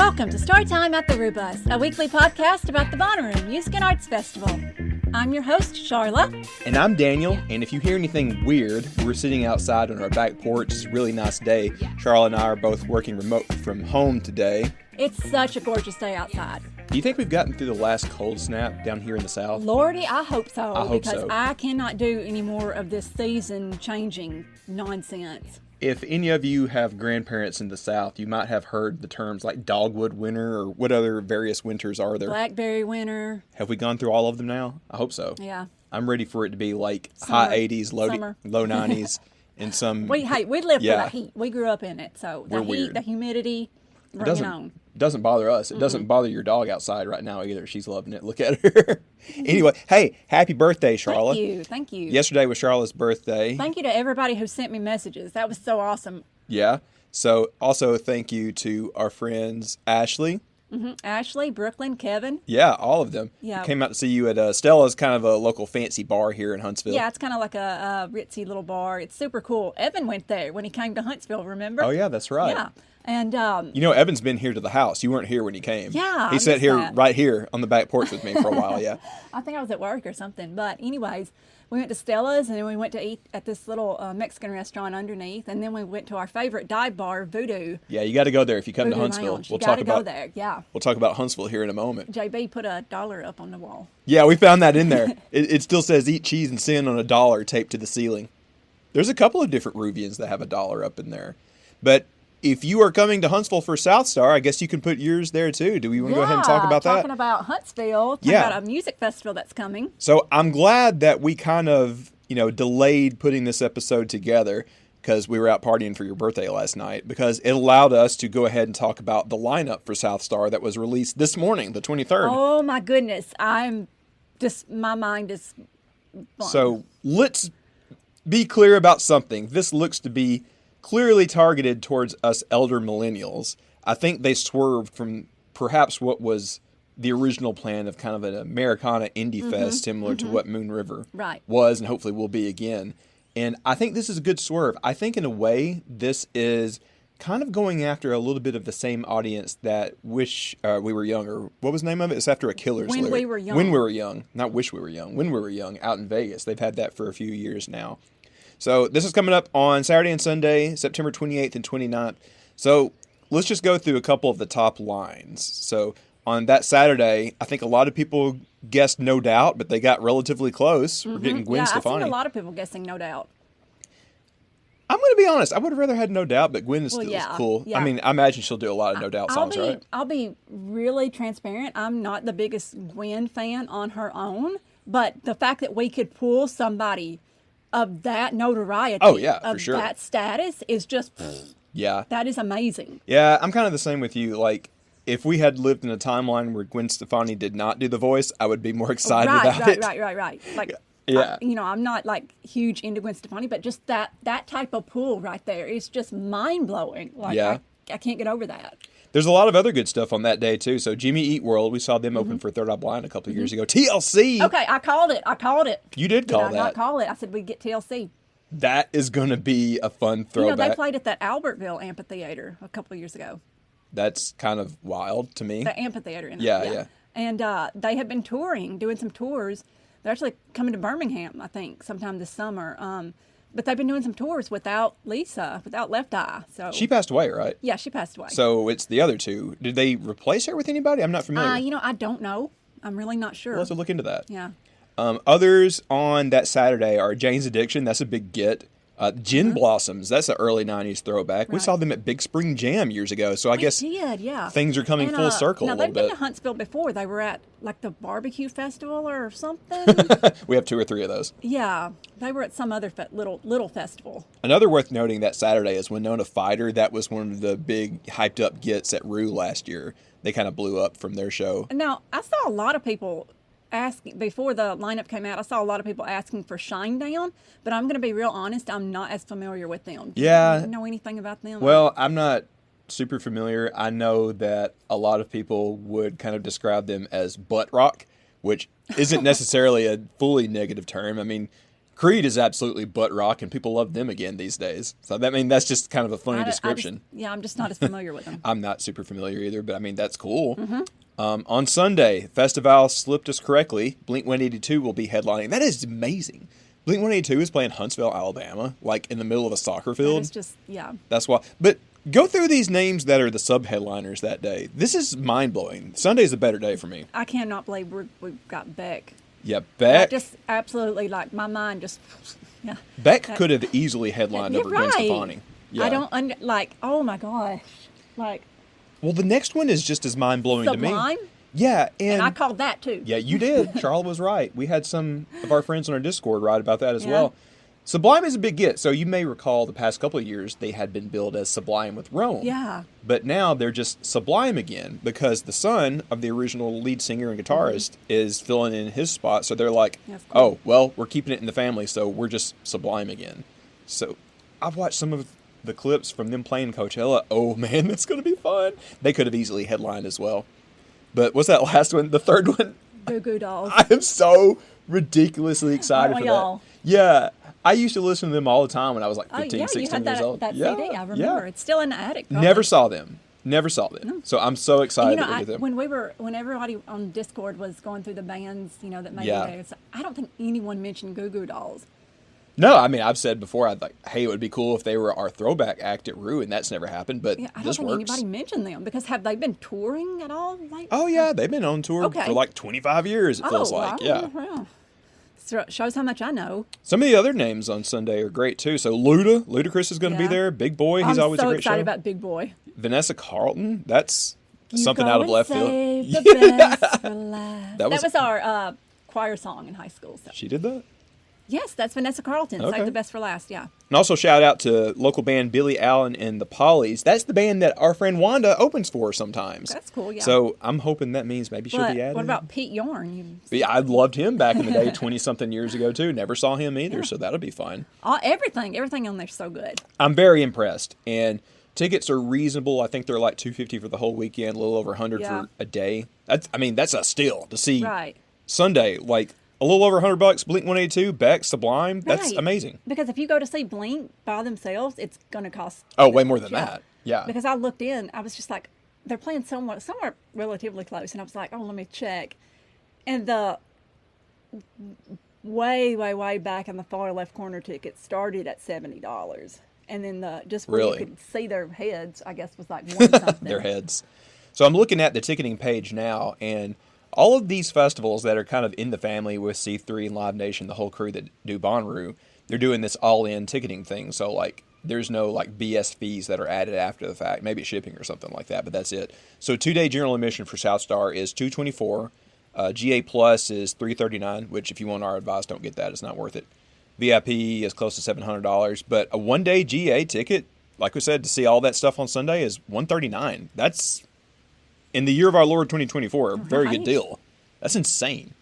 Welcome to Storytime at the Rubus, a weekly podcast about the Bonnaroo Music and Arts Festival. I'm your host, Sharla. And I'm Daniel, and if you hear anything weird, we're sitting outside on our back porch. It's a really nice day. Sharla and I are both working remote from home today. It's such a gorgeous day outside. Do you think we've gotten through the last cold snap down here in the South? Lordy, I hope so. I hope because so. I cannot do any more of this season-changing nonsense. If any of you have grandparents in the South, you might have heard the terms like dogwood winter or what other various winters are there. Blackberry winter. Have we gone through all of them now? I hope so. Yeah. I'm ready for it to be like Summer. high 80s, low Summer. 90s, and some... We live for the heat. We grew up in it. So the We're heat, weird. the humidity, bring it on. Doesn't bother us. It doesn't bother your dog outside right now either. She's loving it. Look at her. Anyway, hey, happy birthday, Sharla. Thank you. Yesterday was Charlotte's birthday. Thank you to everybody who sent me messages. That was so awesome. Yeah. So also thank you to our friends Ashley. Ashley, Brooklyn, Kevin. Yeah, all of them. Yeah. Came out to see you at Stella's, kind of a local fancy bar here in Huntsville. Yeah, it's kind of like a ritzy little bar. It's super cool. Evan went there when he came to Huntsville, remember? Oh, yeah, that's right. Yeah. And you know, Evan's been here to the house. You weren't here when he came. Yeah, He I sat missed here, that. right here on the back porch with me for a while, yeah. I think I was at work or something. But anyways, we went to Stella's and then we went to eat at this little Mexican restaurant underneath. And then we went to our favorite dive bar, Voodoo. Yeah, you got to go there if you come to Voodoo Huntsville. Lounge. You gotta go there, yeah. We'll talk about Huntsville here in a moment. JB put $1 up on the wall. Yeah, we found that in there. It still says eat cheese and sin on $1 taped to the ceiling. There's a couple of different Ruvians that have $1 up in there. But if you are coming to Huntsville for South Star, I guess you can put yours there too. Do we want to go ahead and talk about that? Talking about Huntsville, talking Yeah. about a music festival that's coming. So I'm glad that we kind of, delayed putting this episode together because we were out partying for your birthday last night, because it allowed us to go ahead and talk about the lineup for South Star that was released this morning, the 23rd. Oh my goodness. My mind is blown. So let's be clear about something. This looks to be clearly targeted towards us elder millennials. I think they swerved from perhaps what was the original plan of kind of an Americana indie fest, similar to what Moon River was and hopefully will be again. And I think this is a good swerve. I think in a way this is kind of going after a little bit of the same audience that Wish We Were Young, or what was the name of it? It's after a Killer's When lyric. We Were Young. When We Were Young. Not Wish We Were Young. When We Were Young out in Vegas. They've had that for a few years now. So this is coming up on Saturday and Sunday, September 28th and 29th. So let's just go through a couple of the top lines. So on that Saturday, I think a lot of people guessed No Doubt, but they got relatively close. We're getting Gwen Stefani. I've seen a lot of people guessing No Doubt. I'm going to be honest. I would have rather had No Doubt, but Gwen is cool. Yeah. I mean, I imagine she'll do a lot of No Doubt songs, right? I'll be really transparent. I'm not the biggest Gwen fan on her own, but the fact that we could pull somebody of that notoriety, of sure. that status is just, Yeah. that is amazing. Yeah, I'm kind of the same with you. Like, if we had lived in a timeline where Gwen Stefani did not do the voice, I would be more excited about it. Right. Like, Yeah. I'm not like huge into Gwen Stefani, but just that type of pull right there is just mind blowing. Like, Yeah. I can't get over that. There's a lot of other good stuff on that day, too. So Jimmy Eat World, we saw them open for Third Eye Blind a couple of years ago. TLC! Okay, I called it. You did Did call I that. not call it? I said we'd get TLC. That is going to be a fun throwback. They played at that Albertville amphitheater a couple of years ago. That's kind of wild to me. The amphitheater. Yeah. And they have been touring, doing some tours. They're actually coming to Birmingham, I think, sometime this summer. But they've been doing some tours without Lisa, without Left Eye. So She passed away, right? Yeah, she passed away. So it's the other two. Did they replace her with anybody? I'm not familiar. I don't know. I'm really not sure. We'll have to look into that. Yeah. Others on that Saturday are Jane's Addiction. That's a big get. Gin Blossoms. That's an early 90s throwback. We saw them at Big Spring Jam years ago. So I guess things are coming full circle a little they've been bit. to Huntsville before. They were at like the barbecue festival or something. We have 2 or 3 of those. Yeah. They were at some other little festival. Another worth noting that Saturday is Winona Fighter. That was one of the big hyped up gets at Rue last year. They kind of blew up from their show. Now, I saw a lot of people asking, before the lineup came out, I saw a lot of people asking for Shinedown, but I'm going to be real honest, I'm not as familiar with them. Do you know anything about them? Well, I'm not super familiar. I know that a lot of people would kind of describe them as butt rock, which isn't necessarily a fully negative term. I mean, Creed is absolutely butt rock, and people love them again these days. So that's just kind of a funny description. I'm just not as familiar with them. I'm not super familiar either, but that's cool. Mm-hmm. On Sunday, Festival slipped us correctly. Blink-182 will be headlining. That is amazing. Blink-182 is playing Huntsville, Alabama, like in the middle of a soccer field. It's just, yeah. That's why. But go through these names that are the sub-headliners that day. This is mind-blowing. Sunday's a better day for me. I cannot believe we've got Beck. Yeah, Beck. Just absolutely, like, my mind just, yeah. Beck could have easily headlined over Gwen Stefani. Yeah. I don't, oh my gosh. Like. Well, the next one is just as mind-blowing to me. Sublime? Yeah, and I called that too. Yeah, you did. Sharla was right. We had some of our friends on our Discord write about that as well. Sublime is a big get. So you may recall the past couple of years they had been billed as Sublime with Rome. Yeah. But now they're just Sublime again because the son of the original lead singer and guitarist is filling in his spot. So they're like, cool. Oh, well, we're keeping it in the family, so we're just Sublime again. So I've watched some of the clips from them playing Coachella. Oh, man, that's going to be fun. They could have easily headlined as well. But what's that last one? The third one? Goo Goo Dolls. I am so ridiculously excited for y'all? that. Yeah. I used to listen to them all the time when I was like 15, 16 you had years old. that CD, I remember. Yeah. It's still in the attic. Probably. Never saw them. No. So I'm so excited to get them. When everybody on Discord was going through the bands, that made it, I don't think anyone mentioned Goo Goo Dolls. No, I've said before, I'd like, hey, it would be cool if they were our throwback act at Rue, and that's never happened, but I don't think anybody mentioned them, because have they been touring at all? Oh, yeah, they've been on tour for like 25 years, it feels like, yeah. Shows how much I know. Some of the other names on Sunday are great, too. So Ludacris is going to be there. Big Boy, he's always a great show. I'm so excited about Big Boy. Vanessa Carlton, that's something out of left field. The best for last. That was our choir song in high school. So. She did that? Yes, that's Vanessa Carlton. Okay. Save the best for last, yeah. And also shout out to local band Billy Allen and the Pollies. That's the band that our friend Wanda opens for sometimes. That's cool, yeah. So I'm hoping that means maybe she'll be added. What about Pete Yorn? Yeah, I loved him back in the day, 20-something years ago, too. Never saw him either, so that'll be fun. Everything on there's so good. I'm very impressed. And tickets are reasonable. I think they're like $250 for the whole weekend, a little over $100 for a day. That's a steal to see Sunday, like, a little over $100, Blink-182, Beck, Sublime. That's amazing. Because if you go to see Blink by themselves, it's going to cost. Oh, way more than that. Yeah. Because I looked in, I was just like, they're playing somewhere relatively close, and I was like, oh, let me check. And the way back in the far left corner ticket started at $70, and then where you could see their heads, I guess, was like one something. Their heads. So I'm looking at the ticketing page now, and all of these festivals that are kind of in the family with C3 and Live Nation, the whole crew that do Bonnaroo, they're doing this all-in ticketing thing. So, like, there's no, like, BS fees that are added after the fact. Maybe shipping or something like that, but that's it. So, 2-day general admission for South Star is $224. GA Plus is $339, which if you want our advice, don't get that. It's not worth it. VIP is close to $700. But a one-day GA ticket, like we said, to see all that stuff on Sunday is $139. That's, in the year of our Lord 2024, a very good deal. That's insane.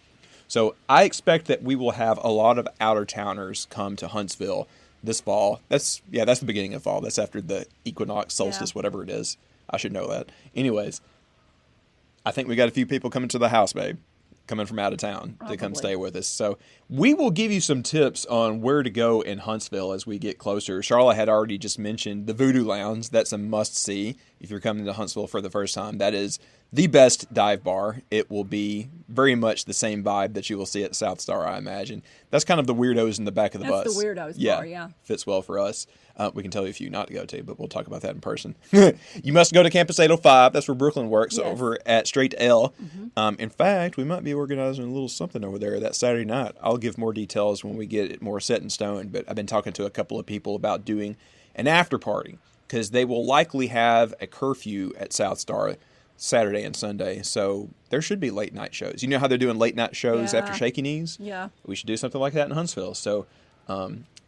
So I expect that we will have a lot of outer-towners come to Huntsville this fall. That's the beginning of fall. That's after the equinox, solstice, whatever it is. I should know that. Anyways, I think we got a few people coming to the house, babe, coming from out of town to come stay with us. So we will give you some tips on where to go in Huntsville as we get closer. Sharla had already just mentioned the Voodoo Lounge. That's a must-see if you're coming to Huntsville for the first time. That is the best dive bar. It will be very much the same vibe that you will see at South Star, I imagine. That's kind of the weirdos in the back of the bus. That's the weirdos bar, yeah. Fits well for us. We can tell you a few not to go to, but we'll talk about that in person. You must go to Campus 805. That's where Brooklyn works, over at Straight L. In fact, we might be organizing a little something over there that Saturday night. I'll give more details when we get it more set in stone, but I've been talking to a couple of people about doing an after party because they will likely have a curfew at South Star Saturday and Sunday, so there should be late night shows. You know how they're doing late night shows after Shaky Knees? Yeah. We should do something like that in Huntsville. So,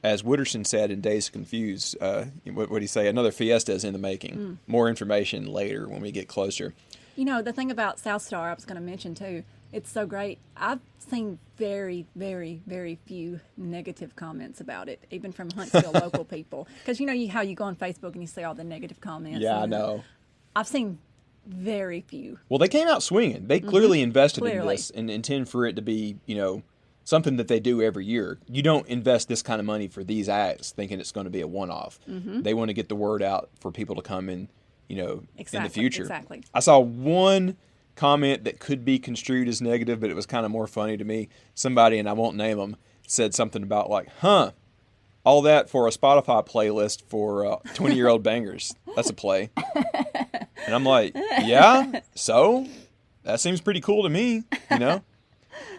as Wooderson said in Days Confused, what did he say? Another fiesta is in the making. More information later when we get closer. You know, the thing about South Star I was going to mention too, it's so great. I've seen very, very, very few negative comments about it, even from Huntsville local people. Because you know how you go on Facebook and you see all the negative comments. Yeah, I know. I've seen very few. Well, they came out swinging. They clearly invested in this and intend for it to be, something that they do every year. You don't invest this kind of money for these acts thinking it's going to be a one-off. They want to get the word out for people to come in, you know, in the future. Exactly. I saw one comment that could be construed as negative, but it was kind of more funny to me. Somebody, and I won't name them, said something about like, all that for a Spotify playlist for 20-year-old bangers. That's a play. And I'm like, yeah, so that seems pretty cool to me, you know?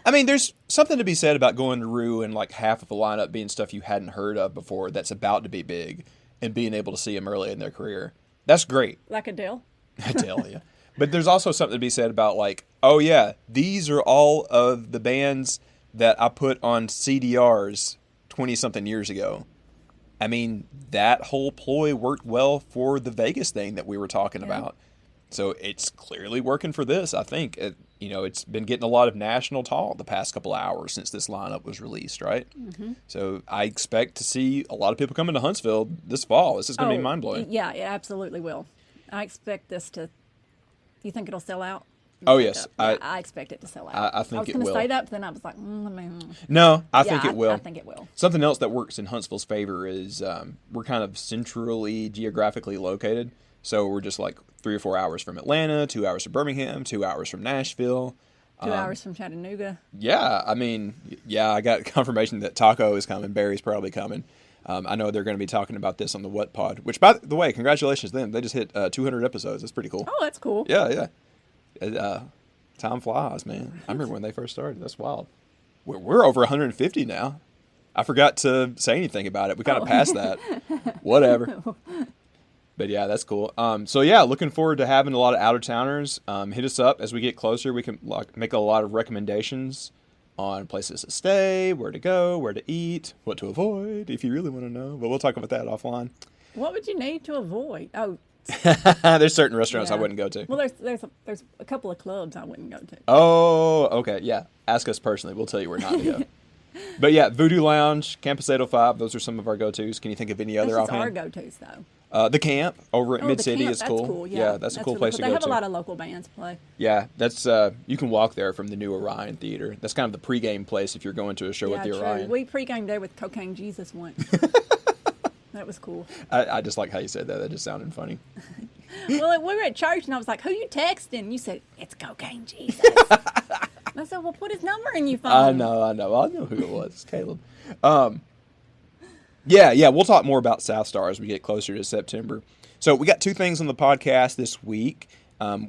I mean, there's something to be said about going to Rue and like half of the lineup being stuff you hadn't heard of before that's about to be big and being able to see them early in their career. That's great. Like Adele? Adele, yeah. But there's also something to be said about like, oh yeah, these are all of the bands that I put on CDRs 20-something years ago. I mean, that whole ploy worked well for the Vegas thing that we were talking about. So it's clearly working for this, I think. It's been getting a lot of national talk the past couple of hours since this lineup was released, right? So I expect to see a lot of people coming to Huntsville this fall. This is going to be mind-blowing. Yeah, it absolutely will. I expect this to... You think it'll sell out? Oh, yes. I expect it to sell out. I think it will. I was going to say that, but then I was like, No, I think it will. I think it will. Something else that works in Huntsville's favor is we're kind of centrally geographically located. So we're just like 3 or 4 hours from Atlanta, 2 hours from Birmingham, 2 hours from Nashville. 2 hours from Chattanooga. Yeah, I mean, I got confirmation that Taco is coming. Barry's probably coming. I know they're going to be talking about this on the What Pod, which, by the way, congratulations to them. They just hit 200 episodes. That's pretty cool. Oh, that's cool. Yeah. Time flies, man. I remember when they first started. That's wild. We're over 150 now. I forgot to say anything about it. We kind of passed that. Whatever. But yeah, that's cool. So yeah, looking forward to having a lot of out-of-towners. Hit us up as we get closer. We can make a lot of recommendations on places to stay, where to go, where to eat, what to avoid, if you really want to know. But we'll talk about that offline. What would you need to avoid? Oh, there's certain restaurants I wouldn't go to. Well, there's a couple of clubs I wouldn't go to. Oh, okay, yeah. Ask us personally. We'll tell you where not to go. But yeah, Voodoo Lounge, Campus 805, those are some of our go-tos. Can you think of any other offhand? Our go-tos, though. The camp over at Mid-City is cool. That's cool. Yeah, that's a cool place to go to. They have a lot of local bands play. Yeah, that's you can walk there from the new Orion Theater. That's kind of the pregame place if you're going to a show at the Orion. We pregamed there with Cocaine Jesus once. That was cool. I just like how you said that. That just sounded funny. Well, we were at church, and I was like, who you texting? You said, it's Cocaine Jesus. I said, well, put his number in your phone. I know. I know who it was. It's Caleb. Yeah, we'll talk more about South Star as we get closer to September. So we got 2 things on the podcast this week.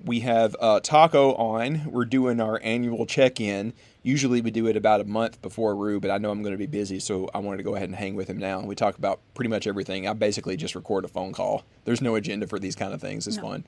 We have Taco on. We're doing our annual check-in. Usually we do it about a month before Rue, but I know I'm going to be busy, so I wanted to go ahead and hang with him now. We talk about pretty much everything. I basically just record a phone call. There's no agenda for these kind of things. It's fun.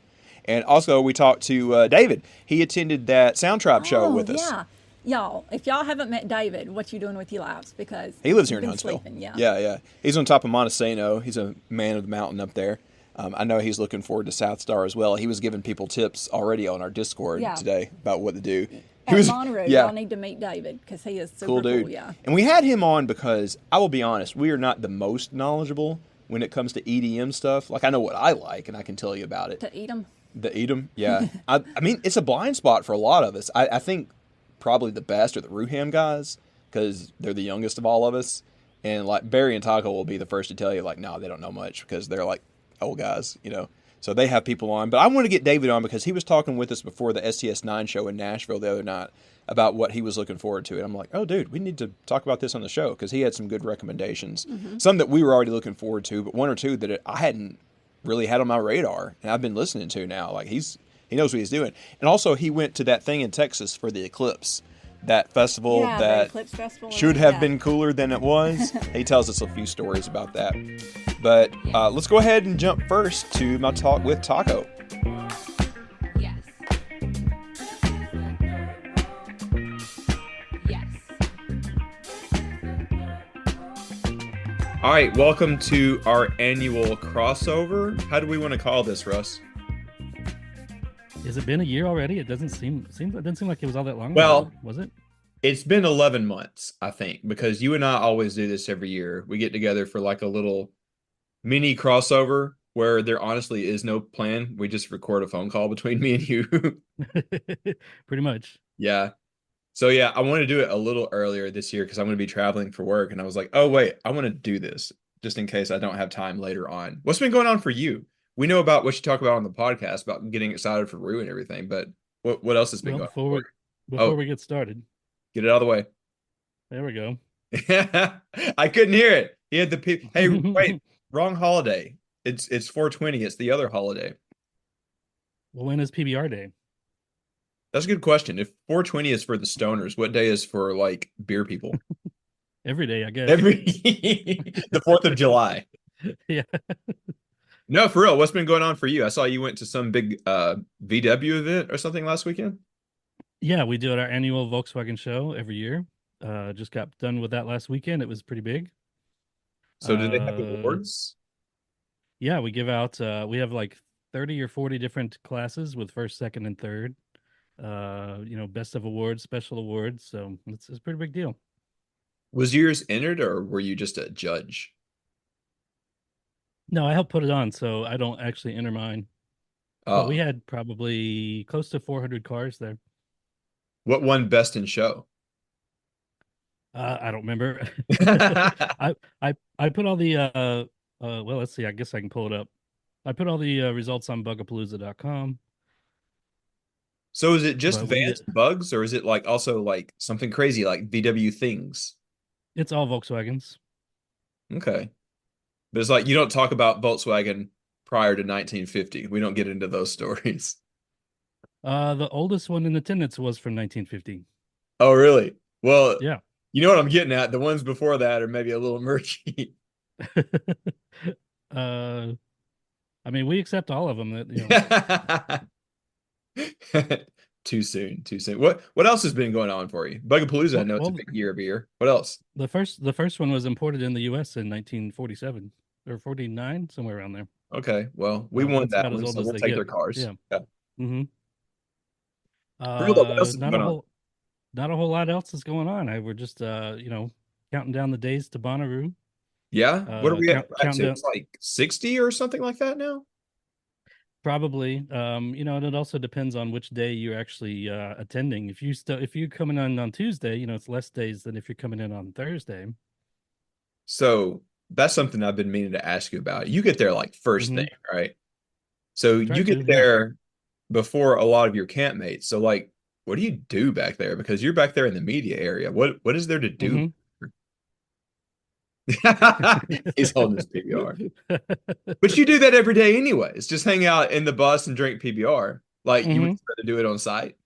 And also we talked to David. He attended that Sound Tribe show with us. Yeah. Y'all, if y'all haven't met David, what you doing with your lives? Because he lives here in Huntsville. Sleeping, Yeah. He's on top of Montesano. He's a man of the mountain up there. I know he's looking forward to South Star as well. He was giving people tips already on our Discord today about what to do. At Monterey, y'all need to meet David because he is super cool dude. Yeah. And we had him on because I will be honest, we are not the most knowledgeable when it comes to EDM stuff. Like I know what I like, and I can tell you about it. To eat them. The eat them, yeah. I mean, it's a blind spot for a lot of us. I think probably the best are the Ruham guys because they're the youngest of all of us. And like Barry and Taco will be the first to tell you, like, no, they don't know much because they're like old guys, you know. So they have people on. But I want to get David on because he was talking with us before the STS9 show in Nashville the other night about what he was looking forward to. And I'm like, oh, dude, we need to talk about this on the show because he had some good recommendations. Some that we were already looking forward to, but 1 or 2 that I hadn't really had on my radar. And I've been listening to now. Like, he knows what he's doing. And also, he went to that thing in Texas for the Eclipse. That festival that should have been cooler than it was. He tells us a few stories about that. But let's go ahead and jump first to my talk with Taco. Yes. All right, welcome to our annual crossover. How do we want to call this, Russ? Has it been a year already? It doesn't seem it didn't seem like it was all that long Well, ago, was it? It's been 11 months, I think, because you and I always do this every year. We get together for like a little mini crossover where there honestly is no plan. We just record a phone call between me and you. Pretty much. Yeah. So yeah, I want to do it a little earlier this year because I'm going to be traveling for work, and I was like, oh wait, I want to do this just in case I don't have time later on. What's been going on for you? We know about what you talk about on the podcast about getting excited for Rue and everything, but what else has been Well, going on for you? before Oh, we get started, get it out of the way. there we go. I couldn't hear it. He had the hey, wait, wrong holiday. It's 420. It's the other holiday. Well, when is PBR day? That's a good question. If 420 is for the stoners, what day is for like beer people? Every day, I guess. Every the 4th of July. Yeah. No, for real. What's been going on for you? I saw you went to some big VW event or something last weekend. Yeah, we do our annual Volkswagen show every year. Just got done with that last weekend. It was pretty big. So did they have Uh, awards? yeah, we give out we have like 30 or 40 different classes with first, second, and third. Best of awards, special awards. So it's a pretty big deal. Was yours entered or were you just a judge? No, I helped put it on, so I don't actually enter mine. But we Oh, had probably close to 400 cars there. what won best in show? I don't remember. I put all the well, let's see. I guess I can pull it up. I put all the results on bugapalooza.com. So is it just But we Vans bugs or is it like also like something crazy like VW things? it's all Volkswagens. Okay. But it's like you don't talk about Volkswagen prior to 1950. We don't get into those stories. The oldest one in attendance was from 1950. Oh, really? Well, Yeah. you know what I'm getting at. The ones before that are maybe a little murky. uh I mean, we accept all of them that. Too soon, too soon. What else has been going on for you? Bugapalooza, I Well, know it's a well, big year every year. What else? the first one was imported in the US in 1947 or 49, somewhere around there. Okay, well, we So won that's that about as one, old so as we'll they take get. their cars. Yeah. Yeah. Hmm. For real though, what else has been Not a going on? whole lot else is going on. We're just counting down the days to Bonnaroo. Yeah, what are we at Counting to? down It's like 60 or something like that now. probably. And it also depends on which day you're actually attending. If you're coming in on Tuesday, it's less days than if you're coming in on Thursday. So that's something I've been meaning to ask you about. You get there like first Hmm. thing, right? So Try you get to, yeah. there before a lot of your campmates. So like, what do you do back there? Because you're back there in the media area. What is there to do? Hmm. He's holding his PBR. But you do that every day anyways. Just hang out in the bus and drink PBR. Like you would Hmm. rather do it on site.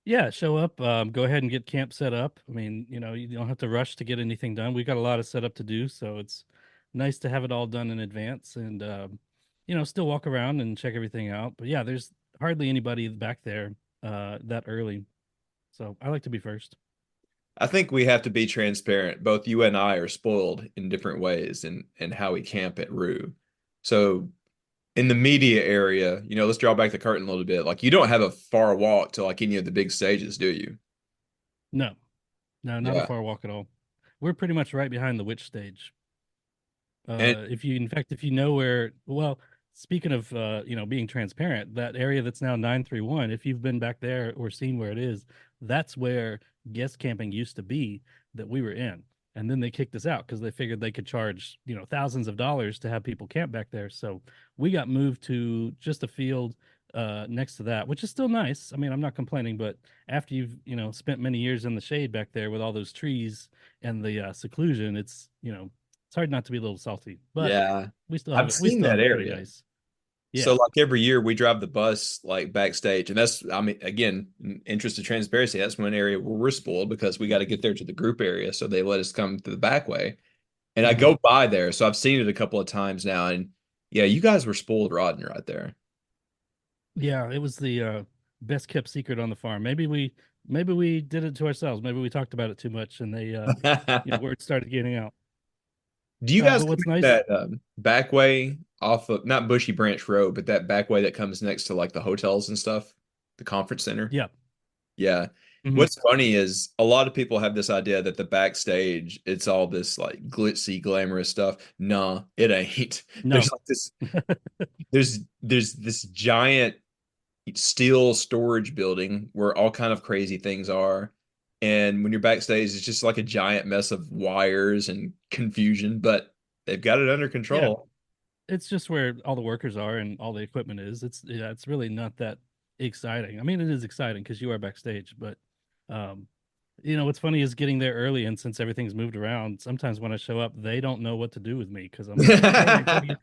Yeah, show up. Go ahead and get camp set up. I mean, you don't have to rush to get anything done. We got a lot of setup to do, so it's nice to have it all done in advance and still walk around and check everything out. But yeah, there's hardly anybody back there that early, so I like to be first. I think we have to be transparent. Both you and I are spoiled in different ways in how we camp at Rue. So in the media area, let's draw back the curtain a little bit. Like you don't have a far walk to like any of the big stages, do you? No, no, not a Yeah. far walk at all. We're pretty much right behind the witch stage. And If you know where, well, speaking of, being transparent, that area that's now 931, if you've been back there or seen where it is, that's where guest camping used to be that we were in. And then they kicked us out because they figured they could charge, thousands of dollars to have people camp back there. So we got moved to just a field next to that, which is still nice. I mean, I'm not complaining, but after you've, spent many years in the shade back there with all those trees and the seclusion, it's hard not to be a little salty, but yeah, we still have I've it. We seen still that have it pretty area. nice. So Yeah. like every year we drive the bus like backstage, and that's I mean again, in interest of transparency, that's one area where we're spoiled because we got to get there to the group area, so they let us come to the back way. And I Hmm. go by there, so I've seen it a couple of times now, and yeah, you guys were spoiled rotten right there. Yeah. It was the best kept secret on the farm. Maybe we did it to ourselves. Maybe we talked about it too much, and they word started getting out. Do you guys But come what's in nice? that back way off of not Bushy Branch Road, but that back way that comes next to like the hotels and stuff, the conference center? Yeah. Yeah. Hmm. What's funny is a lot of people have this idea that the backstage, it's all this like glitzy, glamorous stuff. Nah, it ain't. There's No. like this, there's this giant steel storage building where all kind of crazy things are. And when you're backstage, it's just like a giant mess of wires and confusion, but they've got it under Yeah, control. it's just where all the workers are and all the equipment is. It's really not that exciting. I mean, it is exciting because you are backstage, but um, what's funny is getting there early, and since everything's moved around, sometimes when I show up, they don't know what to do with me because I'm like,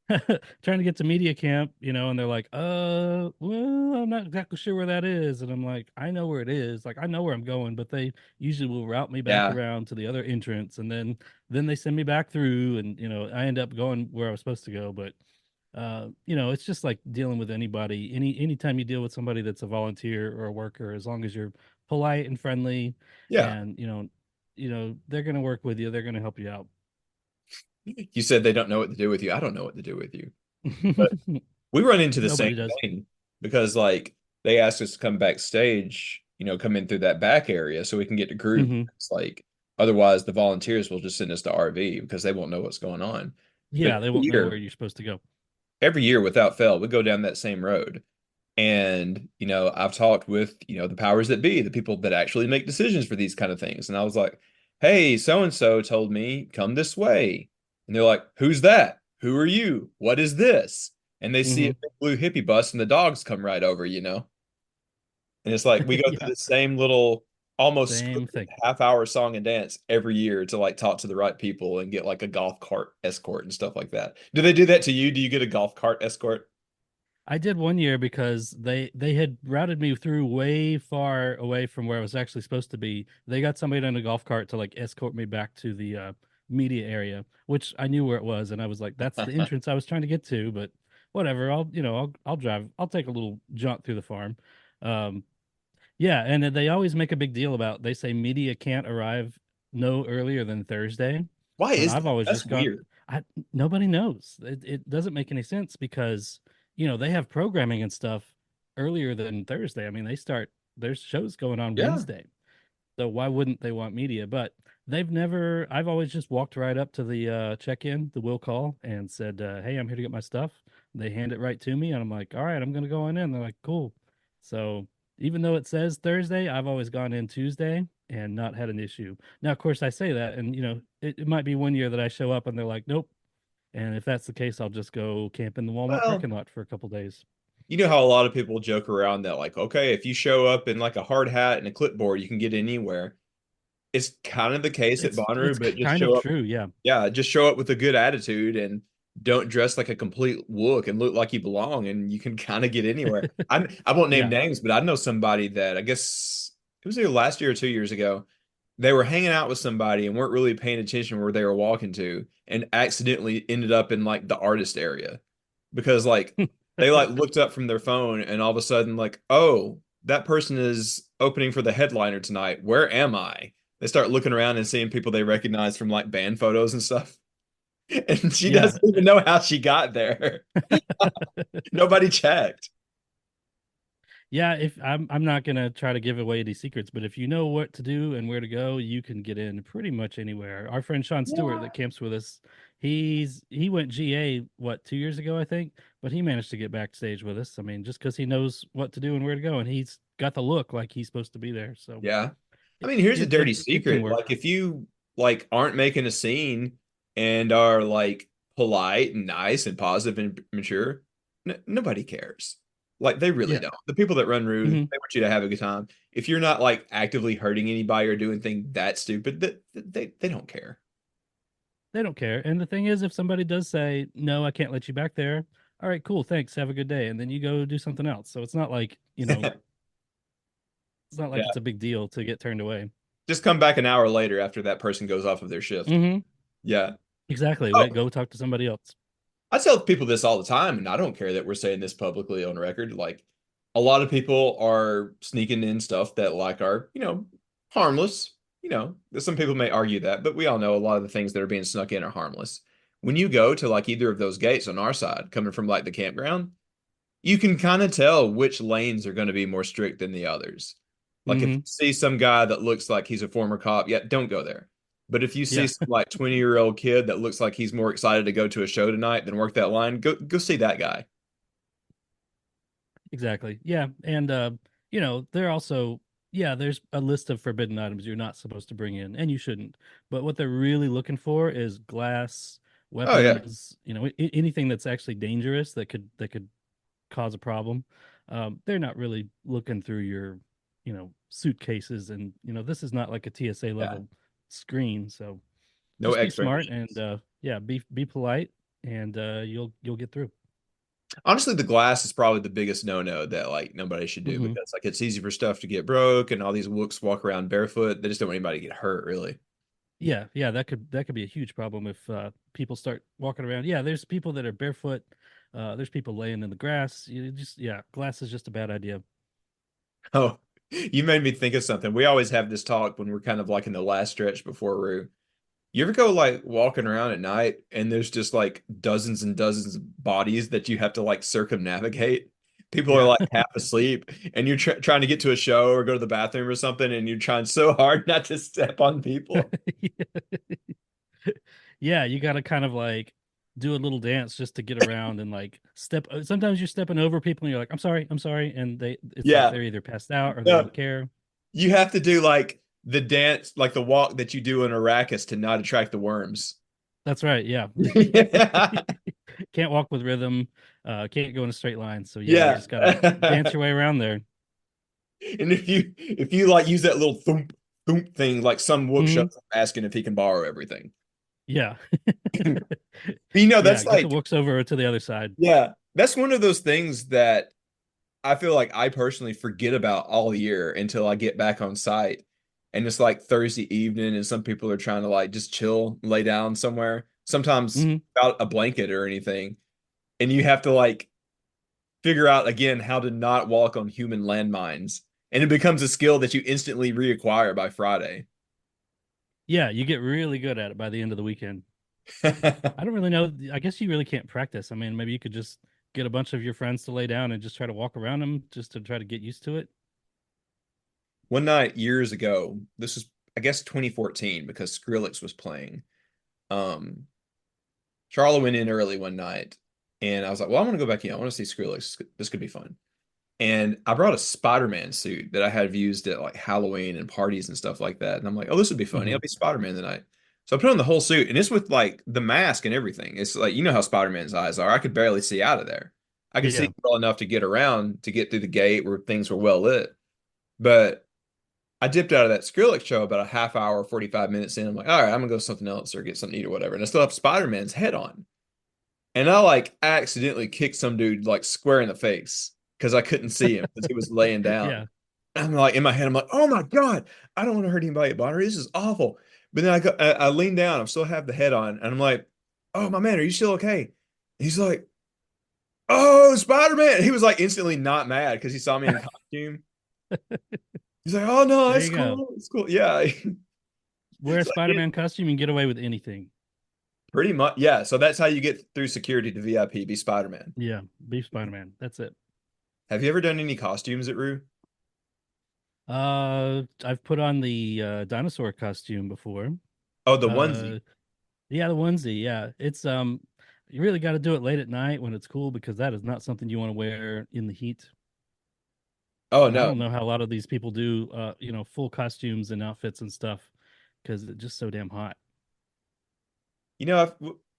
hey, trying to get to media camp, and they're like, well, I'm not exactly sure where that is. And I'm like, I know where it is. Like, I know where I'm going, but they usually will route me back Yeah. around to the other entrance. And then they send me back through and, I end up going where I was supposed to go. But, it's just like dealing with anybody, anytime you deal with somebody that's a volunteer or a worker, as long as you're polite and friendly Yeah. and, they're going to work with you. They're going to help you out. You said they don't know what to do with you. I don't know what to do with you. But we run into the same Nobody does. thing because like they asked us to come backstage, come in through that back area so we can get to group. Hmm. It's like otherwise the volunteers will just send us to RV because they won't know what's going on. But Yeah, they won't know where you're supposed to go. every year without fail, we go down that same road. And, I've talked with, the powers that be, the people that actually make decisions for these kind of things. And I was like, hey, so and so told me, come this way. And they're like, who's that? Who are you? What is this? And they see a Hmm. big blue hippie bus and the dogs come right over. And it's like we go through Yeah, the same little almost same scripted thing. half-hour song and dance every year to like talk to the right people and get like a golf cart escort and stuff like that. Do they do that to you? Do you get a golf cart escort? I did one year because they had routed me through way far away from where I was actually supposed to be. They got somebody on a golf cart to like escort me back to the media area, which I knew where it was, and I was like, "That's the entrance I was trying to get to." But whatever, I'll drive. I'll take a little jaunt through the farm. Um, yeah, and they always make a big deal about. They say media can't arrive no earlier than Thursday, Why but is I've that? always That's just gone. weird. I Nobody knows. It doesn't make any sense because they have programming and stuff earlier than Thursday. I mean, there's shows going on Yeah. Wednesday, so why wouldn't they want media? But they've never. I've always just walked right up to the check-in, the will call, and said, "Hey, I'm here to get my stuff." They hand it right to me, and I'm like, "All right, I'm gonna go on in." They're like, "Cool." So even though it says Thursday, I've always gone in Tuesday and not had an issue. Now, of course, I say that, and it might be one year that I show up and they're like, "Nope." And if that's the case, I'll just go camp in the Walmart Well, parking lot for a couple days. you know how a lot of people joke around that, like, okay, if you show up in like a hard hat and a clipboard, you can get anywhere. It's kind of the case at It's Bonnaroo, but just kind of show up. true, yeah. Yeah, just show up with a good attitude and don't dress like a complete look and look like you belong, and you can kind of get anywhere. I won't name Yeah. names, but I know somebody that I guess it was either last year or 2 years ago. They were hanging out with somebody and weren't really paying attention where they were walking to, and accidentally ended up in like the artist area because like they like looked up from their phone and all of a sudden like, oh, that person is opening for the headliner tonight. Where am I? They start looking around and seeing people they recognize from like band photos and stuff. And she Yeah. doesn't even know how she got there. Nobody checked. Yeah, if I'm not gonna try to give away any secrets, but if you know what to do and where to go, you can get in pretty much anywhere. Our friend Sean Stewart Yeah. that camps with us, he went GA what 2 years ago, I think, but he managed to get backstage with us. I mean, just because he knows what to do and where to go, and he's got the look like he's supposed to be there. So Yeah. I it mean, here's a it dirty it, it can secret. work. Like if you like aren't making a scene and are like polite and nice and positive and mature, nobody cares. Like they really Yeah. don't. The people that run rude, Hmm. they want you to have a good time. If you're not like actively hurting anybody or doing things that stupid, that they don't care. They don't care. And the thing is, if somebody does say, "No, I can't let you back there," all right, cool, thanks, have a good day, and then you go do something else. So it's not like, it's not like Yeah. it's a big deal to get turned away. Just come back an hour later after that person goes off of their shift. Hmm. Yeah. Exactly. Oh, Wait, go talk to somebody else. I tell people this all the time, and I don't care that we're saying this publicly on record. Like, a lot of people are sneaking in stuff that like are, harmless. Some people may argue that, but we all know a lot of the things that are being snuck in are harmless. When you go to like either of those gates on our side, coming from like the campground, you can kind of tell which lanes are going to be more strict than the others. Like if you Hmm. see some guy that looks like he's a former cop, yeah, don't go there. But if you see Yeah. some like 20-year-old kid that looks like he's more excited to go to a show tonight than work that line, go see that guy. Exactly. Yeah. And they're also yeah, there's a list of forbidden items you're not supposed to bring in, and you shouldn't. But what they're really looking for is glass, Oh yeah, weapons, anything that's actually dangerous that could cause a problem. They're not really looking through your, suitcases, and this is not like a TSA yeah. level screen. So No just be X-ray smart and machines. yeah, be polite, and you'll get through. Honestly, the glass is probably the biggest no-no that like nobody should do Hmm. because like it's easy for stuff to get broke and all these looks walk around barefoot. They just don't want anybody to get hurt, really. Yeah, yeah, that could be a huge problem if people start walking around. Yeah, there's people that are barefoot. There's people laying in the grass. Yeah, glass is just a bad idea. Oh, you made me think of something. We always have this talk when we're kind of like in the last stretch before Rue. You ever go like walking around at night and there's just like dozens and dozens of bodies that you have to like circumnavigate? People are Yeah. like half asleep and you're trying to get to a show or go to the bathroom or something and you're trying so hard not to step on people. Yeah, you got to kind of like do a little dance just to get around and like step. Sometimes you're stepping over people and you're like, I'm sorry," and it's like Yeah. they're either passed out or they No, don't care. you have to do like the dance, like the walk that you do in Arrakis to not attract the worms. That's right. Yeah, Yeah. can't walk with rhythm, can't go in a straight line. So yeah, you Yeah. just gotta dance your way around there. And if you like use that little thump thump thing, like some wook Hmm. shows up asking if he can borrow everything. Yeah, That's yeah. Get the like, wooks over to the other side. yeah, that's one of those things that I feel like I personally forget about all year until I get back on site. And it's like Thursday evening, and some people are trying to like just chill, lay down somewhere, sometimes Hmm. without a blanket or anything. And you have to like figure out again how to not walk on human landmines. And it becomes a skill that you instantly reacquire by Friday. Yeah, you get really good at it by the end of the weekend. I don't really know. I guess you really can't practice. I mean, maybe you could just get a bunch of your friends to lay down and just try to walk around them just to try to get used to it. One night years ago, this was I guess 2014 because Skrillex was playing. Um, Charla went in early one night, and I was like, "Well, I want to go back in. I want to see Skrillex. This could be fun." And I brought a Spider-Man suit that I had used at like Halloween and parties and stuff like that. And I'm like, "Oh, this would be funny. Hmm. I'll be Spider-Man tonight." So I put on the whole suit, and it's with like the mask and everything. It's like you know how Spider-Man's eyes are. I could barely see out of there. I could see Yeah. well enough to get around to get through the gate where things were well lit, but I dipped out of that Skrillex show about a half hour, 45 minutes in. I'm like, all right, I'm gonna go something else or get something to eat or whatever. And I still have Spider-Man's head on. And I like accidentally kicked some dude like square in the face because I couldn't see him because he was laying down. Yeah. I'm like in my head, I'm like, oh my God, I don't want to hurt anybody at Bonnery. This is awful. But then I lean down, I still have the head on, and I'm like, oh my man, are you still okay? He's like, oh, Spider-Man. He was like instantly not mad because he saw me in costume. He's like, oh no, There it's you go. cool. It's cool. Yeah. Wear a So Spider-Man costume and get away with anything. pretty much, yeah. So that's how you get through security to VIP, be Spider-Man. Yeah. Be Spider-Man. That's it. Have you ever done any costumes at Rue? I've put on the dinosaur costume before. Oh, the onesie. Uh, yeah, the onesie. Yeah, it's you really got to do it late at night when it's cool because that is not something you want to wear in the heat. Oh And I no. don't know how a lot of these people do, full costumes and outfits and stuff because it's just so damn hot. You know,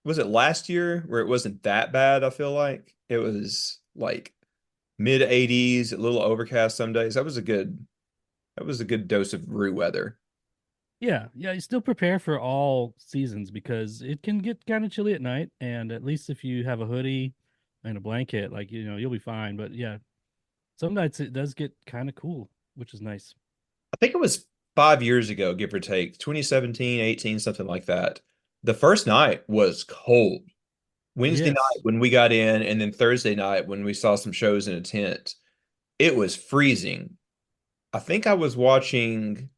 was it last year where it wasn't that bad? I feel like it was like mid 80s, a little overcast some days. That was a good dose of Rue weather. Yeah, yeah. You still prepare for all seasons because it can get kind of chilly at night, and at least if you have a hoodie and a blanket, like you'll be fine. But yeah, some nights it does get kind of cool, which is nice. I think it was 5 years ago, give or take, 2017, 18, something like that. The first night was cold. Wednesday night Yes. when we got in, and then Thursday night when we saw some shows in a tent, it was freezing. I think I was watching,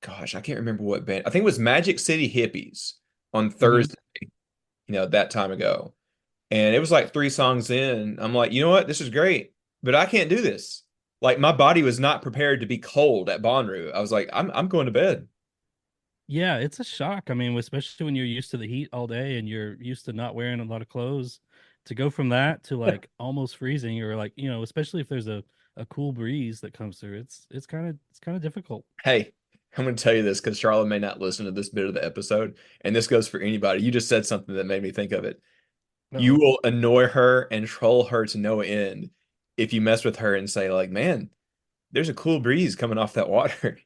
gosh, I can't remember what band. I think it was Magic City Hippies on Hmm. Thursday, that time ago. And it was like three songs in. I'm like, you know what? This is great, but I can't do this. Like my body was not prepared to be cold at Bonnaroo. I was like, I'm going to bed. Yeah, it's a shock. I mean, especially when you're used to the heat all day and you're used to not wearing a lot of clothes. to go from that to like almost freezing, or like, especially if there's a cool breeze that comes through, it's kind of difficult. Hey, I'm going to tell you this because Charlotte may not listen to this bit of the episode, and this goes for anybody. You just said something that made me think of it. You Uh-oh. will annoy her and troll her to no end if you mess with her and say, like, man, there's a cool breeze coming off that water.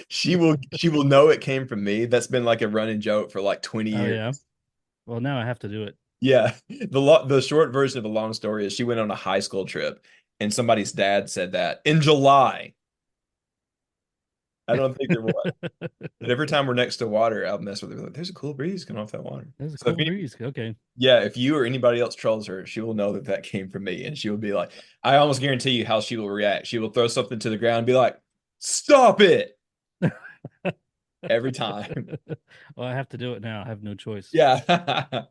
She will know it came from me. That's been like a running joke for like 20 Oh years. yeah. Well, now I have to do it. Yeah. The short version of a long story is she went on a high school trip and somebody's dad said that in July. I don't think there was. But every time we're next to water, I'll mess with her. Like, there's a cool breeze coming off that water. There's a So if cool any, breeze. Okay. yeah, if you or anybody else trolls her, she will know that that came from me, and she will be like, I almost guarantee you how she will react. She will throw something to the ground and be like, "Stop it!" Every time. Well, I have to do it now. I have no choice. Yeah.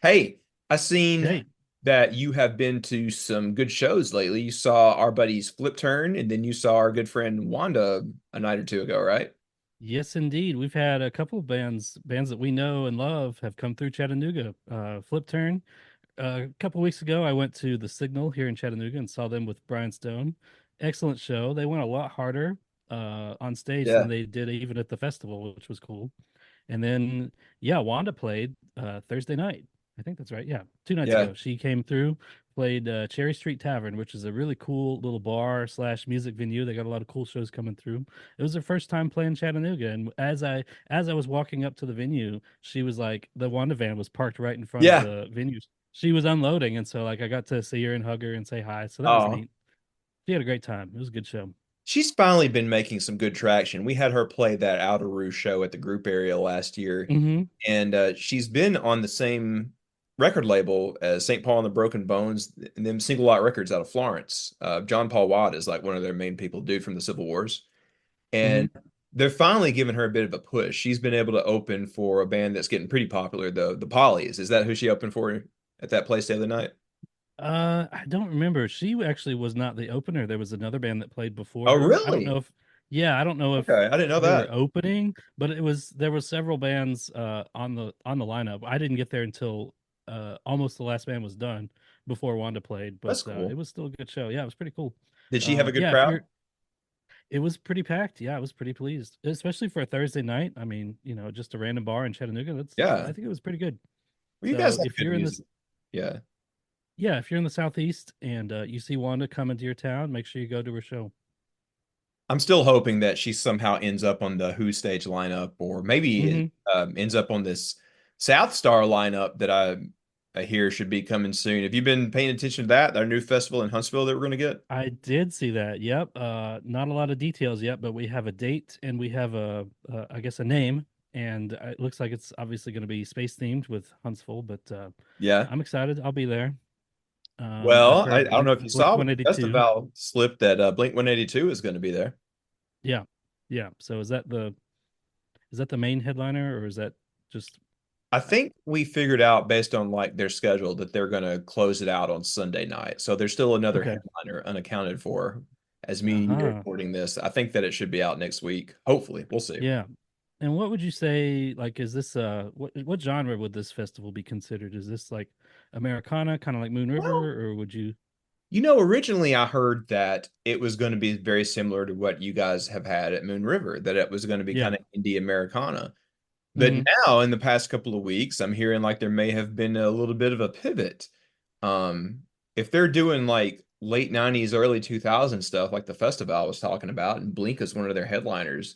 Hey, I seen Hey, that you have been to some good shows lately. You saw our buddies Flip Turn, and then you saw our good friend Wanda a night or two ago, right? yes, indeed. We've had a couple of bands that we know and love have come through Chattanooga. Flip Turn. A couple weeks ago, I went to the Signal here in Chattanooga and saw them with Brian Stone. Excellent show. They went a lot harder on stage than Yeah. they did even at the festival, which was cool. And then, yeah, Wanda played Thursday night. I think that's right. Yeah, 2 nights Yeah. ago. She came through, played Cherry Street Tavern, which is a really cool little bar slash music venue. They got a lot of cool shows coming through. It was her first time playing Chattanooga, and as I was walking up to the venue, she was like, the Wanda van was parked right in front of Yeah. the venue. She was unloading, and so like I got to see her and hug her and say hi. So that was Oh, neat. She had a great time. It was a good show. she's finally been making some good traction. We had her play that Outer Roo show at the group area last year, Hmm. and she's been on the same record label as St. Paul and the Broken Bones and them single out records out of Florence. John Paul Watt is like one of their main people, dude from the Civil Wars. Hmm. And they're finally giving her a bit of a push. She's been able to open for a band that's getting pretty popular, the Pollies. Is that who she opened for at that place the other night? I don't remember. She actually was not the opener. There was another band that played before Oh, her. I don't really? know if, yeah, I don't know if Okay, I didn't know they were that. opening, but there were several bands on the lineup. I didn't get there until almost the last band was done before Wanda played, but That's it cool. was still a good show. Yeah, it was pretty cool. Did she have a good Yeah, if crowd? you're, it was pretty packed. Yeah, I was pretty pleased, especially for a Thursday night. I mean, just a random bar in Chattanooga. I Yeah. think it was pretty good. Well, you guys So have if good you're in music. this Yeah. Yeah, if you're in the southeast and you see Wanda coming to your town, make sure you go to her show. I'm still hoping that she somehow ends up on the Who stage lineup, or maybe Hmm. ends up on this South Star lineup that I hear should be coming soon. Have you been paying attention to that? Our new festival in Huntsville that we're going to get? I did see that. Yep. Not a lot of details yet, but we have a date and we have I guess, a name, and it looks like it's obviously going to be space themed with Huntsville. But Yeah. I'm excited. I'll be there. I've Well, I heard don't know if you Blink saw, but the 182. festival slipped that Blink 182 is going to be there. Yeah, yeah. So is that the main headliner, or is that just I think we figured out based on like their schedule that they're going to close it out on Sunday night. So there's still another okay? headliner unaccounted for as Uh me and you huh. recording this. I think that it should be out next week. Hopefully, we'll see. Yeah. And what would you say, like, is this what genre would this festival be considered? Is this like Americana, kind of like Moon Well, River, or would you? originally I heard that it was going to be very similar to what you guys have had at Moon River, that it was going to be Yeah. kind of indie Americana. But Hmm. now, in the past couple of weeks, I'm hearing like there may have been a little bit of a pivot. Um, if they're doing like late 90s, early 2000s stuff like the festival I was talking about, and Blink is one of their headliners,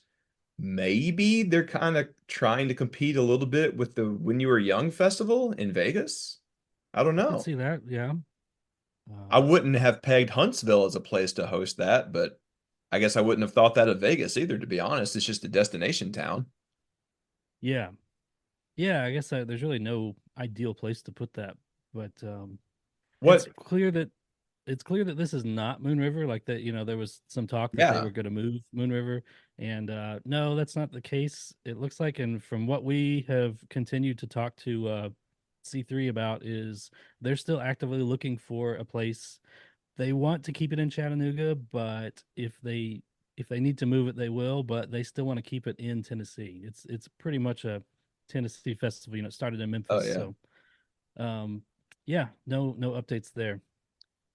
maybe they're kind of trying to compete a little bit with the When You Were Young festival in Vegas. I don't I could know. see that. Yeah. I Um, wouldn't have pegged Huntsville as a place to host that, but I guess I wouldn't have thought that of Vegas either, to be honest. It's just a destination town. yeah. Yeah. I guess there's really no ideal place to put that, but it's What? clear that this is not Moon River. Like that, there was some talk that they Yeah. were going to move Moon River, and no, that's not the case. It looks like, and from what we have continued to talk to C3 about, is they're still actively looking for a place. They want to keep it in Chattanooga, but if they need to move it, they will. But they still want to keep it in Tennessee. It's pretty much a Tennessee festival. It started in Oh, Memphis, yeah. so Yeah, no updates there.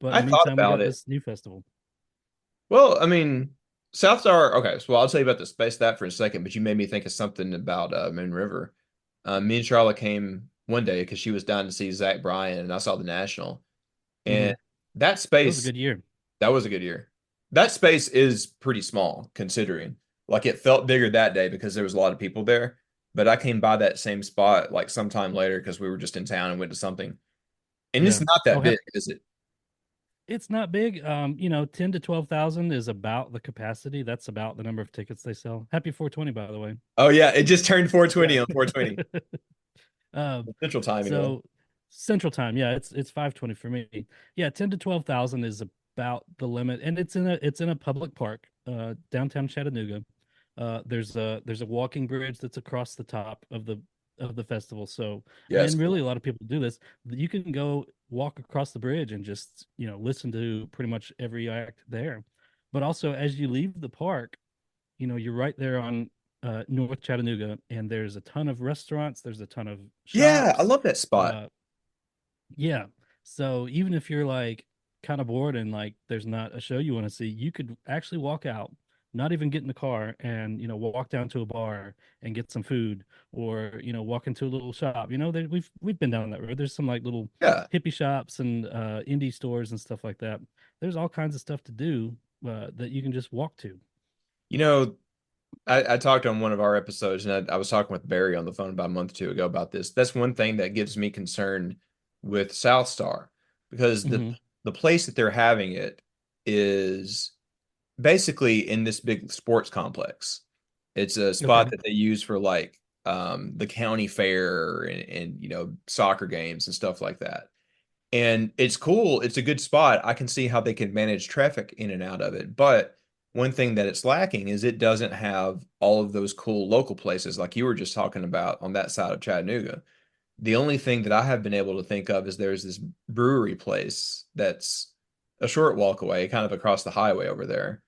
But in I the thought meantime, we about got it. this new festival. Well, I mean, South Star. Okay, so I'll tell you about the space that for a second. But you made me think of something about Moon River. Me and Charlotte came one day because she was down to see Zach Bryan, and I saw the National. Hmm. And that That was a space, good year. that was a good year. That space is pretty small considering. Like it felt bigger that day because there was a lot of people there. But I came by that same spot like sometime later because we were just in town and went to something. And it's Yeah. not Oh, that big, is it? it's not big. 10 to 12,000 is about the capacity. That's about the number of tickets they sell. Happy 420, by the way. Oh yeah, it just turned 420 Yeah. on 420 Um, Central Time anyway. so Central Time, yeah, it's 5:20 for me. Yeah, 10 to 12,000 is about the limit, and it's in a public park, downtown Chattanooga. There's a walking bridge that's across the top of the festival. So, Yes, and really, cool. a lot of people do this. You can go walk across the bridge and just listen to pretty much every act there. But also, as you leave the park, you're right there on North Chattanooga, and there's a ton of restaurants. There's a ton of Yeah, I shops. love that spot. Uh, yeah. So even if you're like kind of bored and like there's not a show you want to see, you could actually walk out, not even get in the car, and walk down to a bar and get some food, or walk into a little shop. We've been down that road. There's some like little Yeah. hippie shops and indie stores and stuff like that. There's all kinds of stuff to do that you can just walk to. You know, I talked on one of our episodes, and I was talking with Barry on the phone about a month or two ago about this. That's one thing that gives me concern with South Star because the Hmm. the place that they're having it is basically in this big sports complex. It's a spot Okay. that they use for like the county fair and soccer games and stuff like that. And it's cool. It's a good spot. I can see how they can manage traffic in and out of it. But one thing that it's lacking is it doesn't have all of those cool local places like you were just talking about on that side of Chattanooga. The only thing that I have been able to think of is there's this brewery place that's a short walk away, kind of across the highway over there.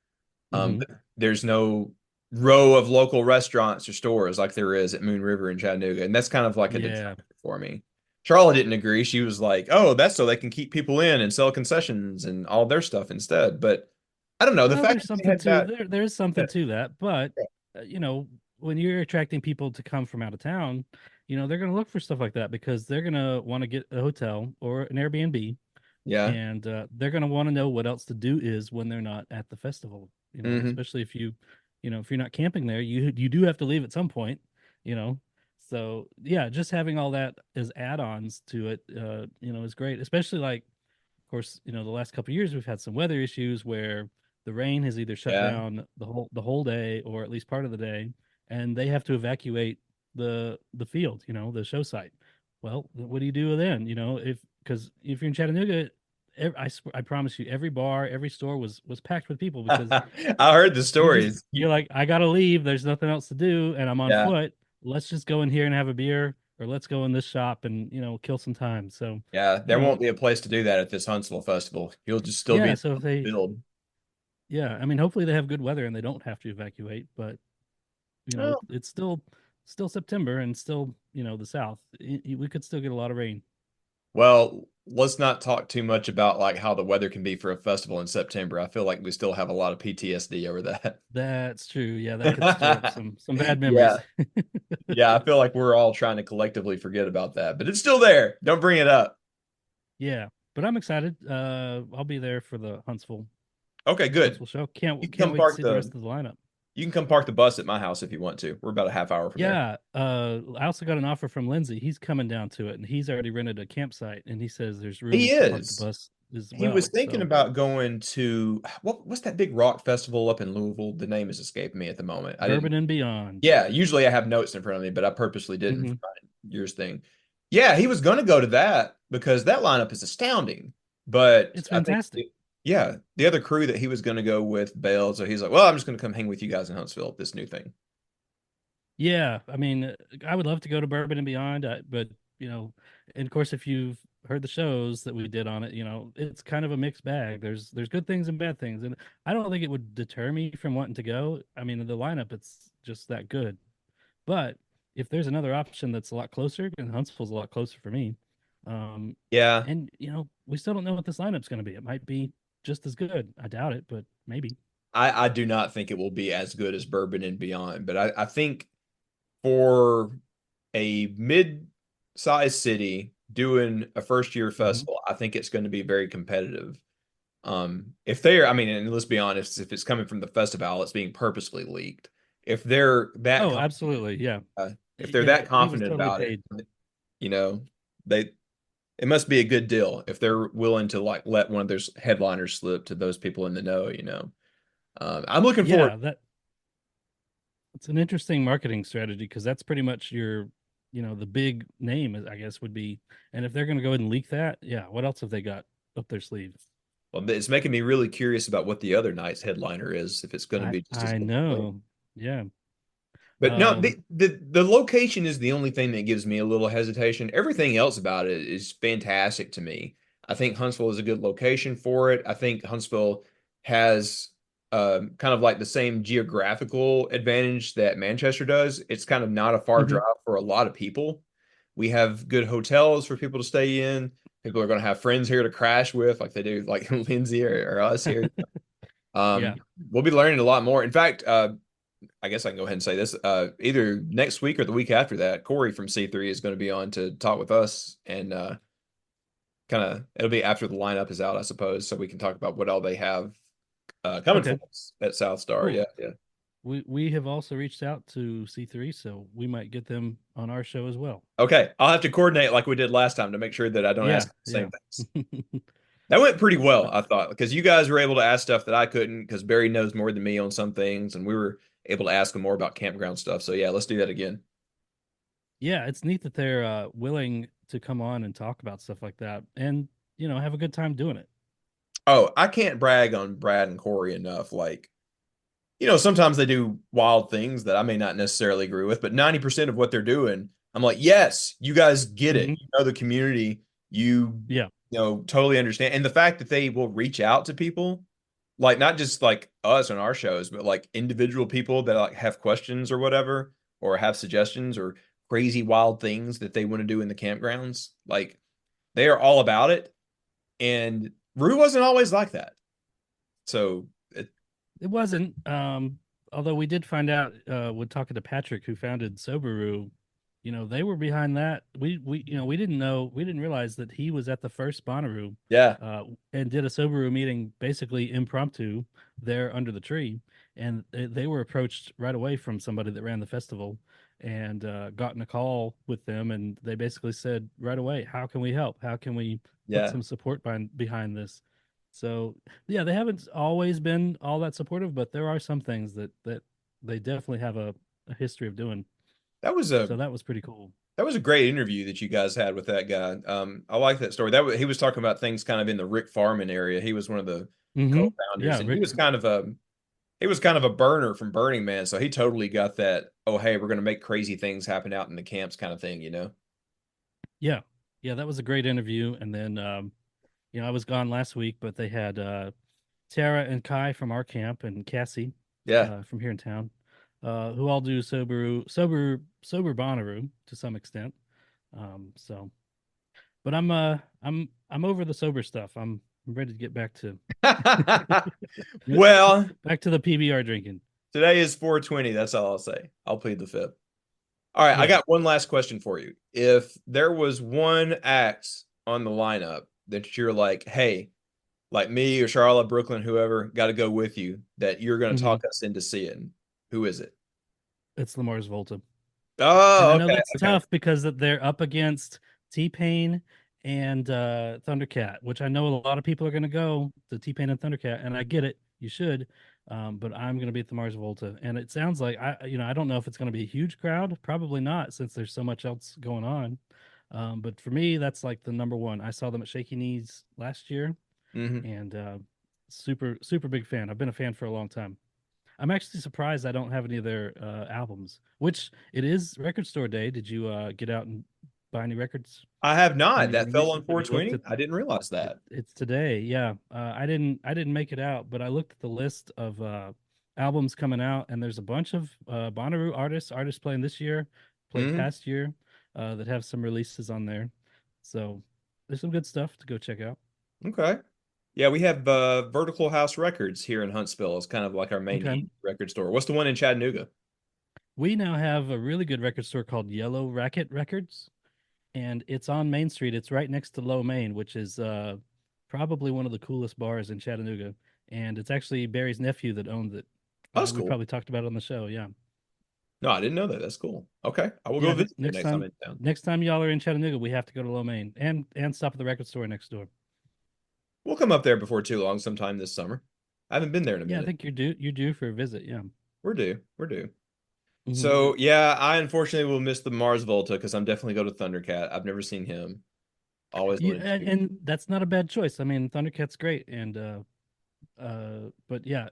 Hmm. But there's no row of local restaurants or stores like there is at Moon River in Chattanooga, and that's kind of like a Yeah. deterrent for me. Charlotte didn't agree. She was like, "Oh, that's so they can keep people in and sell concessions and all their stuff instead." But I don't know the Well, fact there's that they something had to that. there's something Yeah, to that, but when you're attracting people to come from out of town, they're going to look for stuff like that because they're going to want to get a hotel or an Airbnb, yeah. and they're going to want to know what else to do is when they're not at the festival. Hmm. Especially if you're not camping there, you do have to leave at some point. You know, so yeah, just having all that as add-ons to it, is great. Especially like, of course, the last couple of years we've had some weather issues where the rain has either shut Yeah. down the whole day or at least part of the day, and they have to evacuate the field, the show site. Well, what do you do then? If because if you're in Chattanooga, I promise you, every bar, every store was packed with people because I heard the you just stories. you're like, I gotta leave. There's nothing else to do, and I'm on Yeah. foot. Let's just go in here and have a beer, or let's go in this shop and kill some time. So, Yeah, you there know, won't be a place to do that at this Huntsville festival. You'll just still be yeah. in So if the they, field. yeah, I mean, hopefully they have good weather and they don't have to evacuate. But it's still September and still the South. We could still get a lot of rain. Well, let's not talk too much about like how the weather can be for a festival in September. I feel like we still have a lot of PTSD over that. That's true. Yeah, that could stir up some bad Yeah. memories. Yeah, I feel like we're all trying to collectively forget about that, but it's still there. Don't bring it up. Yeah, but I'm excited. I'll be there for the Okay, good. Huntsville show. You Can't can can't come wait to park see the the rest of the lineup. you can come park the bus at my house if you want to. We're about a half hour from there. Yeah, I also got an offer from Lindsay. He's coming down to it, and he's already rented a campsite, and he says there's He room to park the is. bus as He was well. thinking So, about going to what's that big rock festival up in Louisville? The name is escaping me at the moment. I didn't. Bourbon and Beyond. Yeah, usually I have notes in front of me, but I purposely didn't for Hmm. yours thing. Yeah, he was going to go to that because that lineup is astounding. But It's I think, fantastic. yeah, the other crew that he was going to go with bailed, so he's like, "Well, I'm just going to come hang with you guys in Huntsville at this new thing." Yeah, I mean, I would love to go to Bourbon and Beyond, but and of course, if you've heard the shows that we did on it, it's kind of a mixed bag. There's good things and bad things, and I don't think it would deter me from wanting to go. I mean, the lineup, it's just that good. But if there's another option that's a lot closer, and Huntsville's a lot closer for me, Yeah, And we still don't know what this lineup's going to be. It might be just as good. I doubt it, but maybe. I do not think it will be as good as Bourbon and Beyond, but I think for a mid-sized city doing a first year Mhm. festival, I think it's going to be very competitive. If they're, I mean, and let's be honest, if it's coming from the festival, it's being purposely leaked. If they're that, Oh, absolutely. Yeah. if they're Yeah. that He was confident totally about it, paid. you know, they it must be a good deal if they're willing to like let one of their headliners slip to those people in the know. I'm looking forward. Yeah. It's an interesting marketing strategy because that's pretty much the big name, I guess, would be. And if they're going to go ahead and leak that, yeah, what else have they got up their sleeve? Well, it's making me really curious about what the other night's headliner is, if it's going to I be just as I good. know. Yeah. But no, Um, the location is the only thing that gives me a little hesitation. Everything else about it is fantastic to me. I think Huntsville is a good location for it. I think Huntsville has kind of like the same geographical advantage that Manchester does. It's kind of not a far mhm. drive for a lot of people. We have good hotels for people to stay in. People are going to have friends here to crash with, like they do, like Lindsay or us here. Yeah. Um, we'll be learning a lot more. In fact, I guess I can go ahead and say this. Either next week or the week after that, Corey from C3 is going to be on to talk with us, and kind of it'll be after the lineup is out, I suppose, so we can talk about what all they have coming for Okay. us at South Star. Cool. Yeah, yeah. We have also reached out to C3, so we might get them on our show as well. Okay, I'll have to coordinate like we did last time to make sure that I don't Yeah. ask the Yeah. same things. That went pretty well, I thought, because you guys were able to ask stuff that I couldn't, because Barry knows more than me on some things, and we were able to ask him more about campground stuff. So yeah, let's do that again. Yeah, it's neat that they're willing to come on and talk about stuff like that and, have a good time doing it. Oh, I can't brag on Brad and Corey enough. Like, sometimes they do wild things that I may not necessarily agree with, but 90% of what they're doing, I'm like, yes, you guys get it. Mhm. You know the community, you Yeah. totally understand. And the fact that they will reach out to people, like not just like us on our shows, but like individual people that like have questions or whatever, or have suggestions or crazy wild things that they want to do in the campgrounds. Like they are all about it. And Rue wasn't always like that. So It wasn't. Although we did find out when talking to Patrick, who founded Soberu, they were behind that. We didn't know, we didn't realize that he was at the first Bonnaroo, yeah, and did a Soberu meeting basically impromptu there under the tree, and they were approached right away from somebody that ran the festival, and gotten a call with them, and they basically said right away, "How can we help? How can we put yeah. some support behind this?" So yeah, they haven't always been all that supportive, but there are some things that they definitely have a history of doing. That was a So that was pretty cool. that was a great interview that you guys had with that guy. I like that story. He was talking about things kind of in the Rick Farman area. He was one of the Hmm. co-founders, Yeah, and Rick. he was kind of a burner from Burning Man. So he totally got that. Oh, hey, we're going to make crazy things happen out in the camps, kind of thing. Yeah, yeah, that was a great interview. And then I was gone last week, but they had Tara and Kai from our camp and Cassie Yeah. from here in town, who all do sober Bonnaroo to some extent. So, but I'm over the sober stuff. I'm ready to get back to Well, back to the PBR drinking. today is 420. That's all I'll say. I'll plead the fifth. All right, I Yeah. got one last question for you. If there was one act on the lineup that you're like, hey, like me or Charlotte, Brooklyn, whoever, got to go with you that you're going to Hmm. talk us into seeing, who is it? It's Lamar's Volta. And I Oh, know okay, that's okay. tough because they're up against T-Pain and Thundercat, which I know a lot of people are going to go to T-Pain and Thundercat, and I get it. You should. But I'm going to be at the Mars Volta. And it sounds like I don't know if it's going to be a huge crowd. Probably not, since there's so much else going on. But for me, that's like the number one. I saw them at Shaky Knees last year, Hmm. and super, super big fan. I've been a fan for a long time. I'm actually surprised I don't have any of their albums, which it is record store day. Did you get out and buy any records I have when not. you That fell on when you looked 420. at I didn't realize that. it's today? Yeah, I didn't make it out, but I looked at the list of albums coming out, and there's a bunch of Bonnaroo artists playing this year, played Hmm. past year, that have some releases on there. So There's some good stuff to go check out. Okay. Yeah, we have Vertical House Records here in Huntsville. It's kind of like our main Okay. indie record store. What's the one in Chattanooga? We now have a really good record store called Yellow Racket Records, and it's on Main Street. It's right next to Low Main, which is probably one of the coolest bars in Chattanooga. And it's actually Barry's nephew that owns it. Oh, that's We cool. probably talked about it on the show. Yeah. No, I didn't know that. That's cool. Okay. I will go Yeah. visit there next time I'm in town. Next time y'all are in Chattanooga, we have to go to Low Main and stop at the record store next door. We'll come up there before too long sometime this summer. I haven't been there in a Yeah, I minute. think you're due for a visit. Yeah. We're due. We're due. Hmm. So yeah, I unfortunately will miss the Mars Volta because I'm definitely go to Thundercat. I've never seen him. Always Yeah, wanted to. and that's not a bad choice. I mean, Thundercat's great, and but yeah,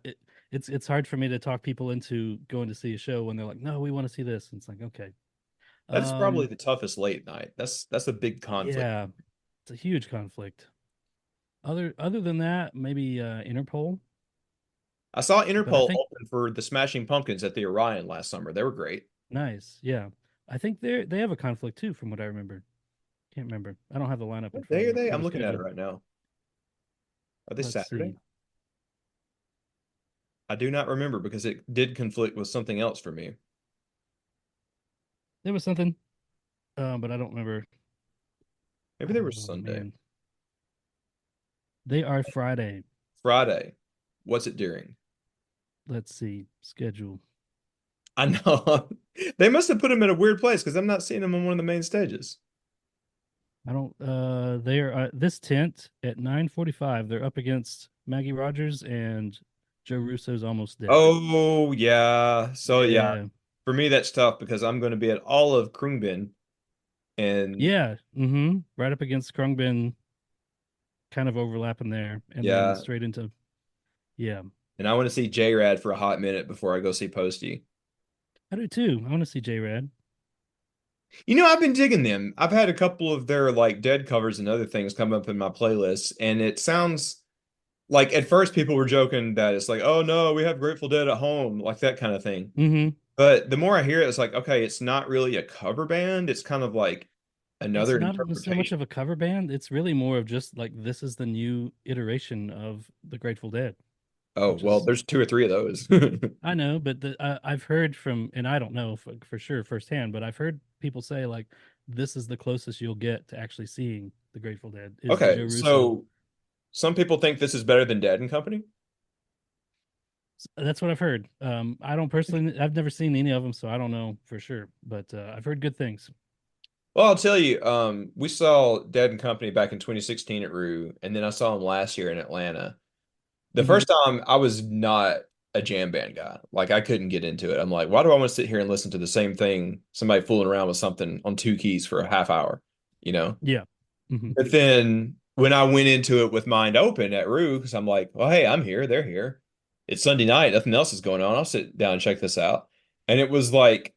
it's hard for me to talk people into going to see a show when they're like, no, we want to see this. And it's like, okay, That's probably um, the toughest late night. That's a big conflict. yeah, it's a huge conflict. Other than that, maybe Interpol, I saw but I Interpol think open for the Smashing Pumpkins at the Orion last summer. They were great. nice, yeah. I think they have a conflict too, from what I remember. Can't remember. I don't have the lineup in What front day of are me they? or I'm the looking at it schedule. right now. Are they Let's Saturday? see. I do not remember because it did conflict with something else for me. There was something, but I don't remember. Maybe there was Oh Sunday. man, they are Friday. Friday. What's it during? Let's see schedule. I know. They must have put him in a weird place because I'm not seeing him on one of the main stages. I don't. They are this tent at 9:45. They're up against Maggie Rogers and Joe Russo's Almost Dead. Oh yeah. So yeah, Yeah, for me that's tough because I'm going to be at all of Krungbin and yeah. Mm-hmm. Right up against Krungbin, kind of overlapping there, and then yeah, straight into yeah. and I want to see J-Rad for a hot minute before I go see Posty. I do too. I want to see J Rad. You know, I've been digging them. I've had a couple of their like Dead covers and other things come up in my playlist, and it sounds like at first people were joking that it's like, oh no, we have Grateful Dead at home, like that kind of thing. Mm-hmm. But the more I hear it, it's like, okay, it's not really a cover band. It's kind of like It's another not so much interpretation. of a cover band. It's really more of just like this is the new iteration of the Grateful Dead, Oh, which well, is there's two or three of those. I know, but I've heard from, and I don't know for sure firsthand, but I've heard people say like this is the closest you'll get to actually seeing the Grateful Dead is the Joe Okay, Russo. so some people think this is better than Dead and Company. That's what I've heard. I don't personally, I've never seen any of them, so I don't know for sure, but I've heard good things. Well, I'll tell you, we saw Dead and Company back in 2016 at Rue, and then I saw them last year in Atlanta. The Hmm. first time I was not a jam band guy. Like I couldn't get into it. I'm like, why do I want to sit here and listen to the same thing, somebody fooling around with something on two keys for a half hour, you know? Yeah. Hmm. But then when I went into it with mind open at Rue, because I'm like, well, hey, I'm here, they're here. It's Sunday night, nothing else is going on. I'll sit down and check this out. And it was like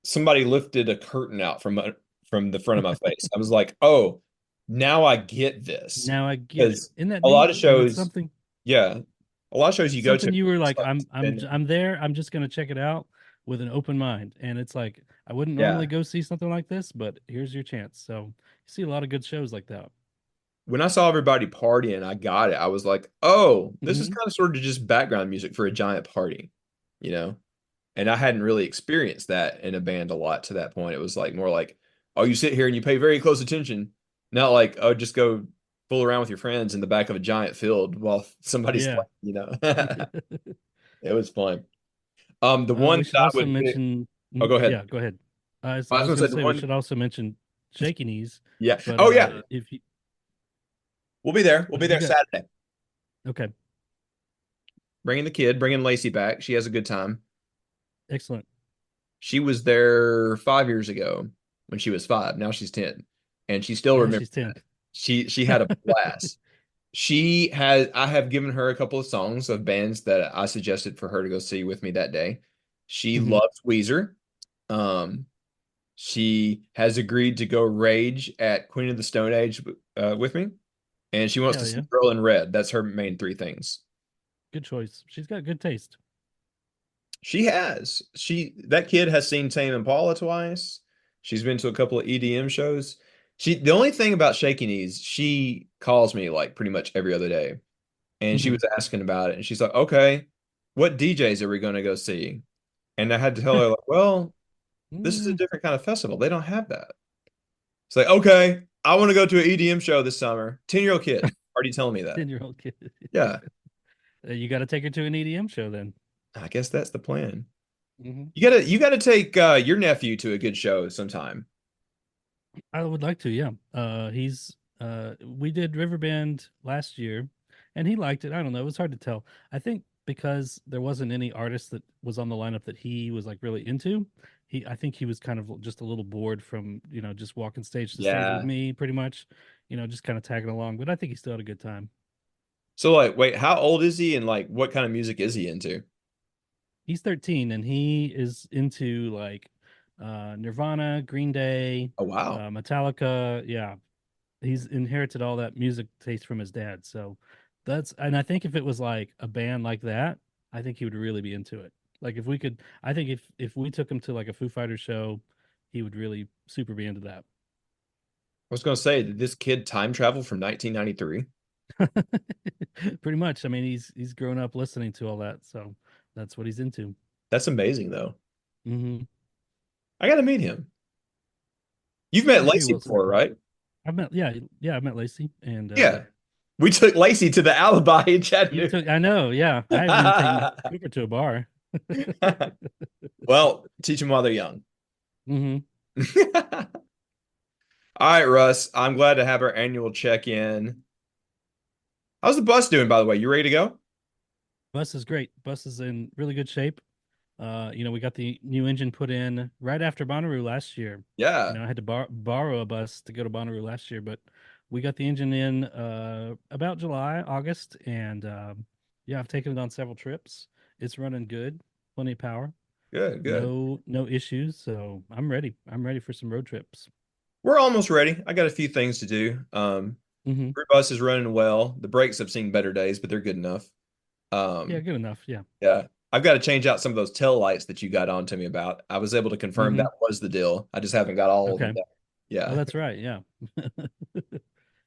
somebody lifted a curtain out from the front of my face. I was like, oh, now I get this. Now I get it. Because Isn't that a lot neat of when it's shows, something yeah, a lot of shows you go to, something you were it's like, like, I'm there. I'm just gonna check it out with an open mind, and it's like I wouldn't normally yeah. go see something like this, but here's your chance. So you see a lot of good shows like that. When I saw everybody partying, I got it. I was like, oh, this is Hmm. kind of sort of just background music for a giant party, you know? And I hadn't really experienced that in a band a lot to that point. It was like more like, oh, you sit here and you pay very close attention. Not like, oh, just go fool around with your friends in the back of a giant field while somebody's Yeah. playing, you know. It was fun. The one We that should I also would mention. oh, go ahead. Yeah, go ahead. I I was was gonna going say to the say we one, should also mention Shaky Knees, yeah. but Oh yeah. if you, We'll be there. We'll but be if you there got Saturday. okay, Bringing the kid, bringing Lacey back. She has a good time. excellent. She was there 5 years ago when she was five. Now she's 10. And she still Now remembers she's 10. that. She had a blast. She has I have given her a couple of songs of bands that I suggested for her to go see with me that day. She Hmm. loves Weezer. Um, she has agreed to go Rage at Queen of the Stone Age with me, and she wants to Hell see yeah, Girl in Red. That's her main three things. good choice. She's got good taste. She has. That kid has seen Tame Impala twice. She's been to a couple of EDM shows. The only thing about Shaky Knees, she calls me like pretty much every other day. And she Mhm. was asking about it. And she's like, okay, what DJs are we going to go see? And I had to tell her, like, well, this is a Mm, different kind of festival. They don't have that. It's like, okay, I want to go to an EDM show this summer. 10-year-old kid already telling me that. 10-year-old kid. Yeah, You got to take her to an EDM show then. I guess that's the plan. Hmm. You gotta take your nephew to a good show sometime. I would like to, yeah. We did Riverbend last year, and he liked it. I don't know, it was hard to tell. I think because there wasn't any artist that was on the lineup that he was like really into. I think he was kind of just a little bored from just walking stage to stage with Yeah. me, pretty much, just kind of tagging along. But I think he still had a good time. So like, wait, how old is he and like what kind of music is he into? He's 13 and he is into like Nirvana, Green Day, Oh wow. Metallica. Yeah, he's inherited all that music taste from his dad. So and I think if it was like a band like that, I think he would really be into it. Like if we could, I think if we took him to like a Foo Fighters show, he would really super be into that. I was gonna say, did this kid time travel from 1993? Pretty much. I mean, he's grown up listening to all that, so that's what he's into. That's amazing though. Hmm. I gotta meet him. You've Yeah, met I'm sure he Lacey will before, sometime. right? I met Lacey, and Yeah. We took Lacey to the Alibi in you Chattanooga. took. I know, yeah. I haven't even taken Cooper to a bar. Well, teach them while they're young. Hmm. All right, Russ. I'm glad to have our annual check-in. How's the bus doing, by the way? You ready to go? Bus is great. Bus is in really good shape. We got the new engine put in right after Bonnaroo last year. Yeah. I had to borrow a bus to go to Bonnaroo last year, but we got the engine in about July, August, and yeah, I've taken it on several trips. It's running good, plenty of power, Good, good. no issues. So I'm ready. I'm ready for some road trips. We're almost ready. I got a few things to do. Hmm. Your bus is running well. The brakes have seen better days, but they're good enough. Yeah, Um, good enough. Yeah. yeah. I've got to change out some of those tail lights that you got on to me about. I was able to confirm Hmm. that was the deal. I just haven't got all of them Okay. done. Oh, Yeah. that's right. Yeah.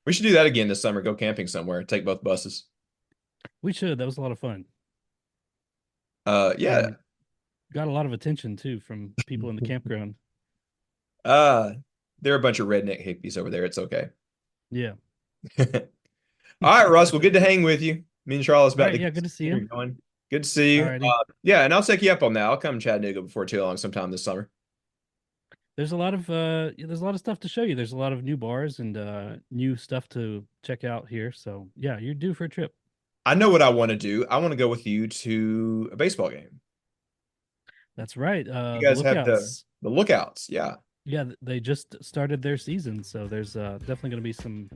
We should do that again this summer. Go camping somewhere. Take both buses. We should. That was a lot of fun, Yeah. and got a lot of attention too from people in the campground. Uh, they're a bunch of redneck hippies over there. It's okay. Yeah. All right, Russ. Well, good to hang with you. Me and Charlotte's All about right. to Yeah. get Good to see dinner you. going. Good to see you. Alrighty. Yeah, and I'll take you up on that. I'll come to Chattanooga before too long sometime this summer. There's a lot of stuff to show you. There's a lot of new bars and new stuff to check out here. So yeah, you're due for a trip. I know what I want to do. I want to go with you to a baseball game. That's right. You The guys have the Lookouts. the lookouts. Yeah. Yeah, they just started their season, so there's definitely going to be some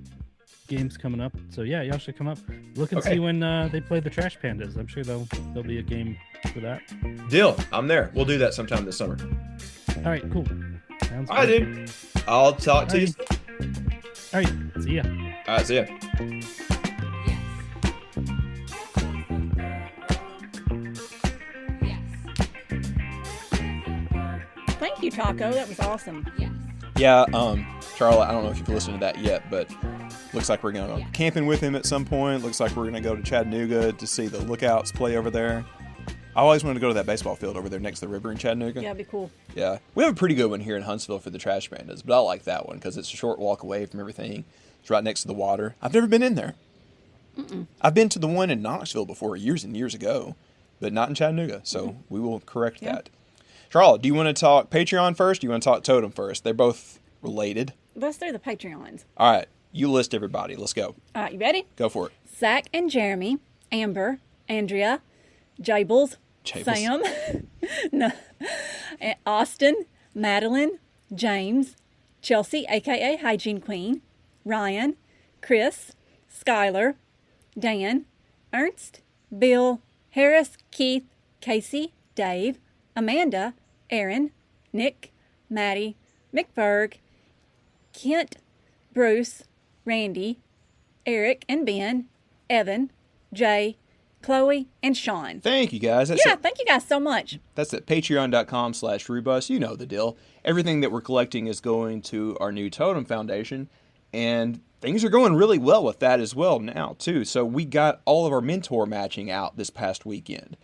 games coming up. So yeah, y'all should come up. Look and Okay. see when they play the Trash Pandas. I'm sure there'll be a game for that. Deal. I'm there. We'll do that sometime this summer. All right, cool. Sounds All right, good. dude. I'll talk to you Alrighty. soon. All right, see ya. All right, see ya. Yes. Thank you, Taco. That was awesome. Yes. Yeah, Charlotte, I don't know if you've listened to that yet, but looks like we're going to go camping with him at some point. Looks like we're going to go to Chattanooga to see the Lookouts play over there. I always wanted to go to that baseball field over there next to the river in Chattanooga. Yeah, it'd be cool. Yeah. We have a pretty good one here in Huntsville for the Trash Pandas, but I like that one because it's a short walk away from everything. It's right next to the water. I've never been in there. I've been to the one in Knoxville before years and years ago, but not in Chattanooga, so we will correct Yeah. that. Charlotte, do you want to talk Patreon first? Or do you want to talk Totem first? They're both related. Let's do the Patreons. All right. You list everybody. Let's go. All right, you ready? Go for it. Zach and Jeremy, Amber, Andrea, Jables, Jables. Sam, no, Austin, Madeline, James, Chelsea, aka Hygiene Queen, Ryan, Chris, Skylar, Dan, Ernst, Bill, Harris, Keith, Casey, Dave, Amanda, Aaron, Nick, Maddie, McBurg, Kent, Bruce, Randy, Eric and Ben, Evan, Jay, Chloe, and Sean. Thank you guys. Thank you guys so much. That's at patreon.com/Rubus. You know the deal. Everything that we're collecting is going to our new Totem Foundation, and things are going really well with that as well now, too. So we got all of our mentor matching out this past weekend.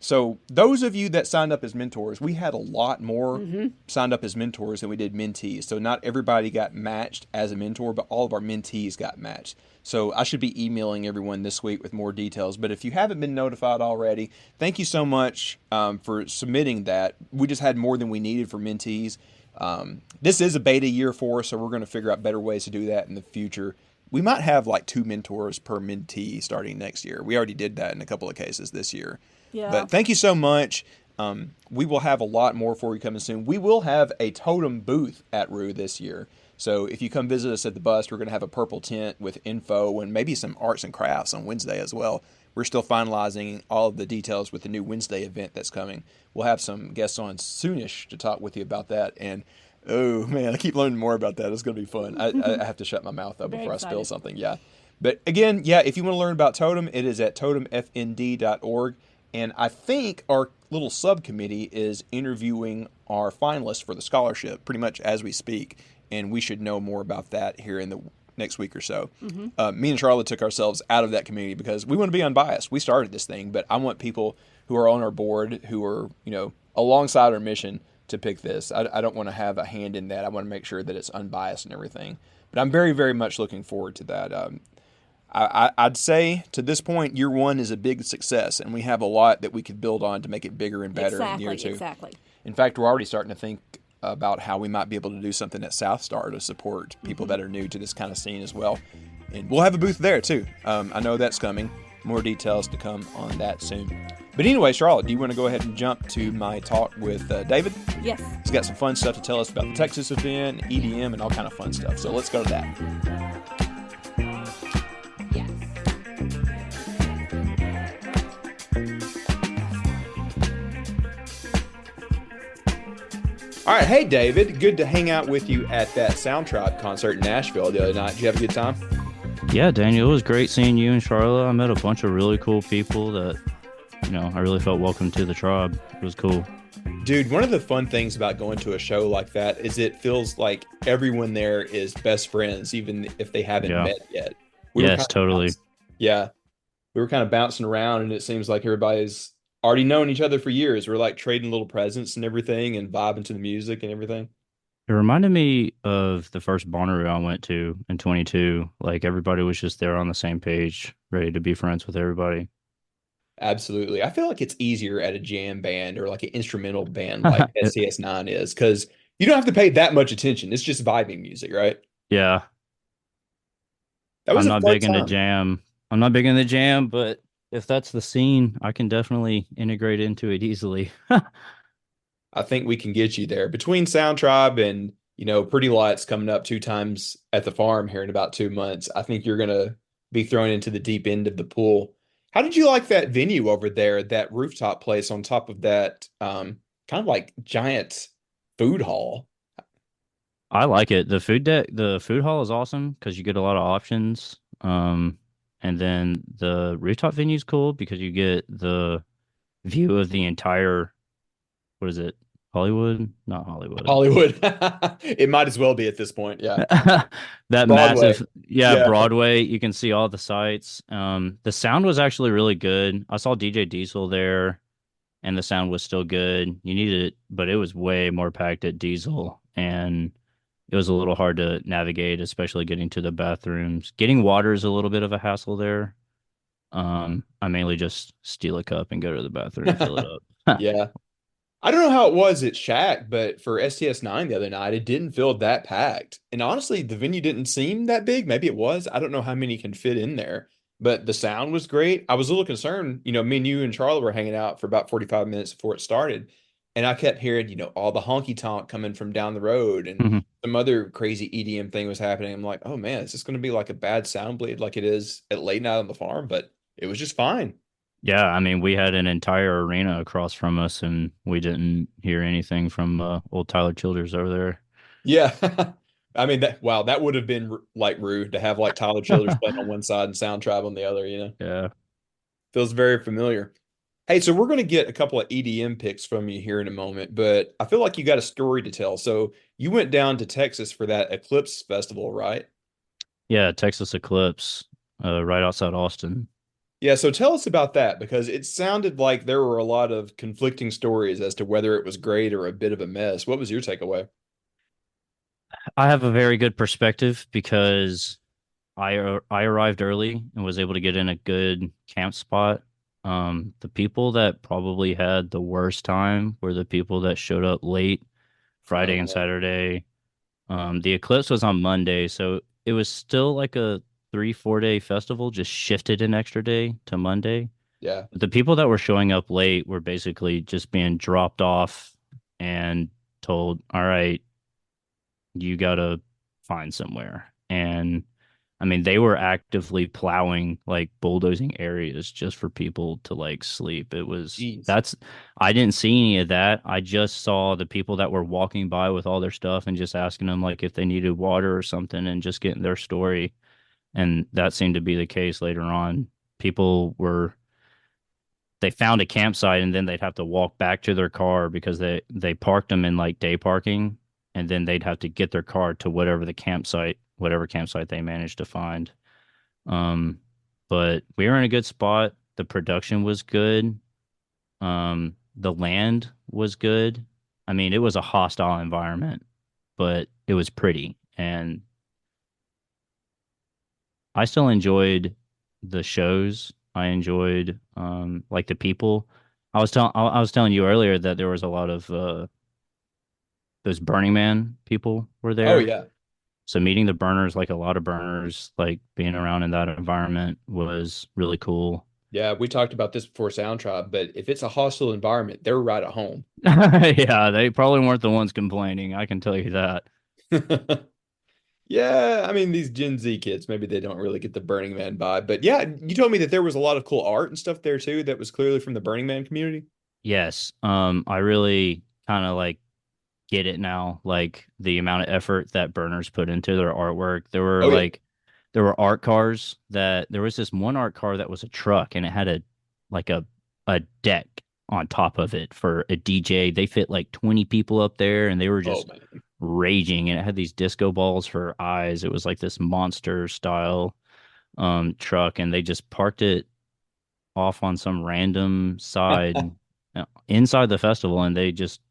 So those of you that signed up as mentors, we had a lot more signed up as mentors than we did mentees. So not everybody got matched as a mentor, but all of our mentees got matched. So I should be emailing everyone this week with more details. But if you haven't been notified already, thank you so much for submitting that. We just had more than we needed for mentees. This is a beta year for us, so we're going to figure out better ways to do that in the future. We might have like 2 mentors per mentee starting next year. We already did that in a couple of cases this year. Yeah. But thank you so much. We will have a lot more for you coming soon. We will have a Totem booth at Rue this year. So if you come visit us at the bus, we're going to have a purple tent with info and maybe some arts and crafts on Wednesday as well. We're still finalizing all of the details with the new Wednesday event that's coming. We'll have some guests on soonish to talk with you about that. And oh man, I keep learning more about that. It's going to be fun. I have to shut my mouth up before I spill something. Yeah. But again, if you want to learn about Totem, it is at totemfnd.org. And I think our little subcommittee is interviewing our finalists for the scholarship pretty much as we speak. And we should know more about that here in the next week or so. Me and Sharla took ourselves out of that committee because we want to be unbiased. We started this thing, but I want people who are on our board, who are, alongside our mission to pick this. I don't want to have a hand in that. I want to make sure that it's unbiased and everything. But I'm very, very much looking forward to that. I'd say to this point, year 1 is a big success, and we have a lot that we could build on to make it bigger and better in year 2. Exactly. In fact, we're already starting to think about how we might be able to do something at South Star to support people that are new to this kind of scene as well. And we'll have a booth there too. I know that's coming. More details to come on that soon. But anyway, Charlotte, do you want to go ahead and jump to my talk with David? Yes. He's got some fun stuff to tell us about the Texas event, EDM, and all kind of fun stuff. So let's go to that. Yes. All right. Hey, David. Good to hang out with you at that Sound Tribe concert in Nashville the other night. Did you have a good time? Yeah, Daniel, it was great seeing you and Sharla. I met a bunch of really cool people that, I really felt welcome to the tribe. It was cool. Dude, one of the fun things about going to a show like that is it feels like everyone there is best friends, even if they haven't met yet. Yes, totally. Yeah. We were kind of bouncing around, and it seems like everybody's already known each other for years. We're like trading little presents and everything and vibing to the music and everything. It reminded me of the first Bonnaroo I went to in 22. Like, everybody was just there on the same page, ready to be friends with everybody. Absolutely. I feel like it's easier at a jam band or like an instrumental band like STS9 is, because you don't have to pay that much attention. It's just vibing music, right? Yeah. I'm not big into jam. I'm not big into jam, but if that's the scene, I can definitely integrate into it easily. I think we can get you there. Between Sound Tribe and, Pretty Lights coming up 2 times at the farm here in about 2 months, I think you're going to be thrown into the deep end of the pool. How did you like that venue over there, that rooftop place on top of that kind of like giant food hall? I like it. The food hall is awesome because you get a lot of options. And then the rooftop venue is cool because you get the view of the entire, what is it? Hollywood? Not Hollywood. Hollywood. It might as well be at this point. Yeah. That Broadway. massive, Broadway. You can see all the sights. The sound was actually really good. I saw DJ Diesel there, and the sound was still good. You needed it, but it was way more packed at Diesel, and it was a little hard to navigate, especially getting to the bathrooms. Getting water is a little bit of a hassle there. I mainly just steal a cup and go to the bathroom and fill it up. Yeah. I don't know how it was at Shack, but for STS9 the other night, it didn't feel that packed. And honestly, the venue didn't seem that big. Maybe it was. I don't know how many can fit in there, but the sound was great. I was a little concerned. Me and you and Charlotte were hanging out for about 45 minutes before it started. And I kept hearing, all the honky tonk coming from down the road and some other crazy EDM thing was happening. I'm like, oh man, is this going to be like a bad sound bleed like it is at late night on the farm? But it was just fine. Yeah, I mean, we had an entire arena across from us, and we didn't hear anything from old Tyler Childers over there. Yeah. I mean, that would have been like rude to have like Tyler Childers playing on one side and Sound Tribe on the other, Yeah. Feels very familiar. Hey, so we're going to get a couple of EDM picks from you here in a moment, but I feel like you got a story to tell. So you went down to Texas for that Eclipse festival, right? Yeah, Texas Eclipse, right outside Austin. Yeah, so tell us about that because it sounded like there were a lot of conflicting stories as to whether it was great or a bit of a mess. What was your takeaway? I have a very good perspective because I arrived early and was able to get in a good camp spot. The people that probably had the worst time were the people that showed up late Oh, Friday and man. Saturday. The eclipse was on Monday, so it was still like a 3, 4 day festival, just shifted an extra day to Monday. Yeah. The people that were showing up late were basically just being dropped off and told, all right, you gotta find somewhere. And I mean, they were actively plowing, like bulldozing areas just for people to like sleep. Jeez. That's, I didn't see any of that. I just saw the people that were walking by with all their stuff and just asking them like if they needed water or something and just getting their story. And that seemed to be the case later on. People were, they found a campsite and then they'd have to walk back to their car because they parked them in like day parking, and then they'd have to get their car to whatever campsite they managed to find. um but we were in a good spot. The production was good. The land was good. I mean, it was a hostile environment, but it was pretty, and I still enjoyed the shows. I enjoyed like the people. I was telling you earlier that there was a lot of those Burning Man people were Oh, there. yeah. So meeting the burners, like a lot of burners, like being around in that environment was really cool. Yeah, we talked about this before Sound Tribe, but if it's a hostile environment, they're right at home. Yeah, they probably weren't the ones complaining. I can tell you that. Yeah, I mean these Gen Z kids, maybe they don't really get the Burning Man vibe, but yeah, you told me that there was a lot of cool art and stuff there too that was clearly from the Burning Man community. Yes, I really kind of like get it now, like the amount of effort that burners put into their artwork. Oh yeah. There were art cars that there was this one art car that was a truck and it had a like a deck on top of it for a DJ. They fit like 20 people up there and they were Oh just man. raging, and it had these disco balls for eyes. It was like this monster style truck, and they just parked it off on some random side inside the festival, and they just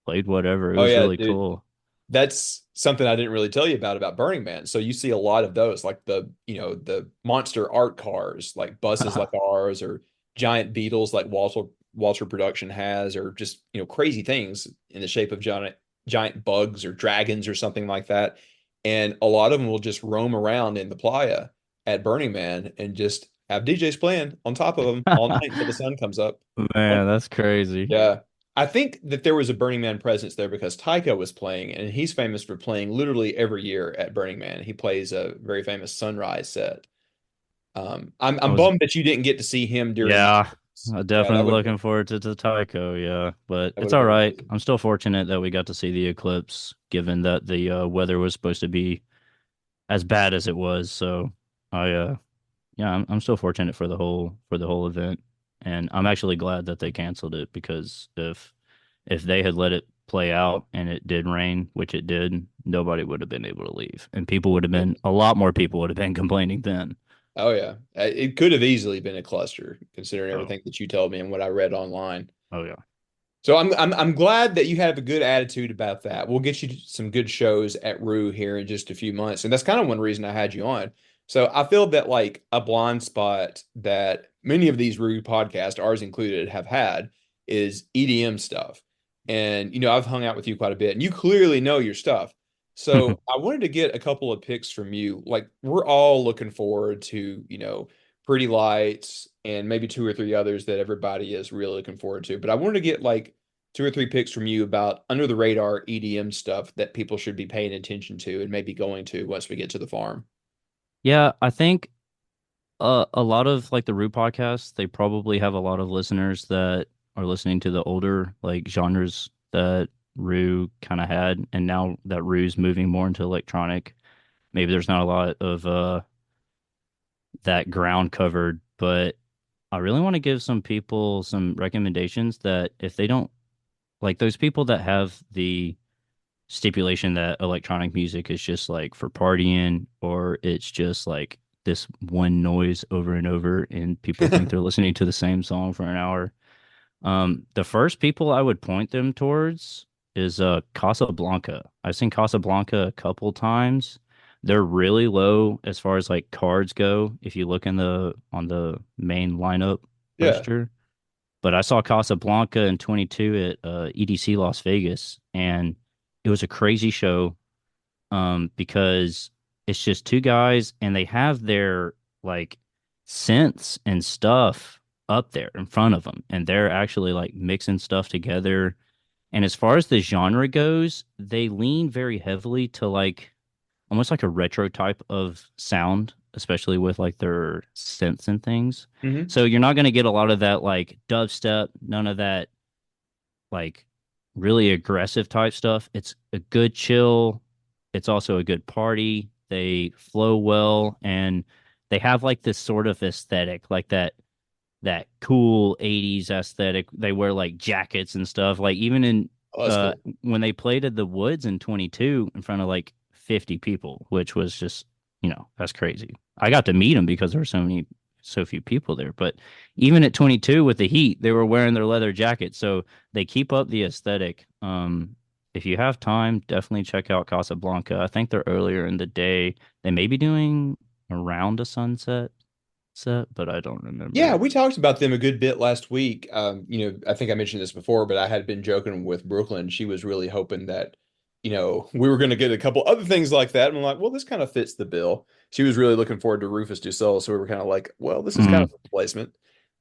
played whatever. It Oh was yeah, really dude. cool. That's something I didn't really tell you about Burning Man. So you see a lot of those, like the monster art cars, like buses like ours, or giant beetles like Walter Production has, or just crazy things in the shape of giant bugs or dragons or something like that. And a lot of them will just roam around in the playa at Burning Man and just have DJs playing on top of them all night until the sun comes up. Man, that's crazy. Yeah. I think that there was a Burning Man presence there because Taika was playing, and he's famous for playing literally every year at Burning Man. He plays a very famous Sunrise set. I I'm was bummed that you didn't get to see him during the Yeah, Eclipse. definitely That would have been looking forward to the Tycho. Yeah, but that would it's have all been right. amazing. I'm still fortunate that we got to see the eclipse, given that the weather was supposed to be as bad as it was. So I yeah, I'm still fortunate for the whole event, and I'm actually glad that they canceled it, because if they had let it play out and it did rain, which it did, nobody would have been able to leave, and people would have been a lot more people would have been complaining then. Oh yeah, it could have easily been a cluster considering Oh, everything that you told me and what I read online. oh yeah. So I'm glad that you have a good attitude about that. We'll get you some good shows at Rue here in just a few months, and that's kind of one reason I had you on. So I feel that like a blind spot that many of these Rue podcasts, ours included, have had is EDM stuff. And I've hung out with you quite a bit, and you clearly know your stuff. So I wanted to get a couple of picks from you. Like we're all looking forward to Pretty Lights, and maybe two or three others that everybody is really looking forward to. But I wanted to get like two or three picks from you about under the radar EDM stuff that people should be paying attention to and maybe going to once we get to the farm. Yeah, I think a lot of like the Rue podcasts, they probably have a lot of listeners that are listening to the older like genres that Rue kind of had, and now that Rue's moving more into electronic, maybe there's not a lot of that ground covered. But I really want to give some people some recommendations that if they don't like those people that have the stipulation that electronic music is just like for partying or it's just like this one noise over and over and people think they're listening to the same song for an hour. The first people I would point them towards is Casablanca. I've seen Casablanca a couple times. They're really low as far as like cards go if you look in the on the main lineup Yeah. register. But I saw Casablanca in 22 at EDC Las Vegas, and it was a crazy show because it's just two guys and they have their like synths and stuff up there in front of them, and they're actually like mixing stuff together. And as far as the genre goes, they lean very heavily to like almost like a retro type of sound, especially with like their synths and things. Hmm. So you're not going to get a lot of that like dubstep, none of that like really aggressive type stuff. It's a good chill. It's also a good party. They flow well and they have like this sort of aesthetic, like that cool 80s aesthetic. They wear like jackets and stuff. Like even in Oh, that's cool. when they played at the Woods in 22 in front of like 50 people, which was just, that's crazy. I got to meet them because there were so few people there. But even at 22 with the heat, they were wearing their leather jackets. So they keep up the aesthetic. If you have time, definitely check out Casablanca. I think they're earlier in the day. They may be doing around a sunset set, but I don't Yeah, remember. we talked about them a good bit last week. I think I mentioned this before, but I had been joking with Brooklyn. She was really hoping that, we were going to get a couple other things like that. And I'm like, well, this kind of fits the bill. She was really looking forward to Rufus Du Sol, so we were kind of like, well, this is kind Mm. of a replacement.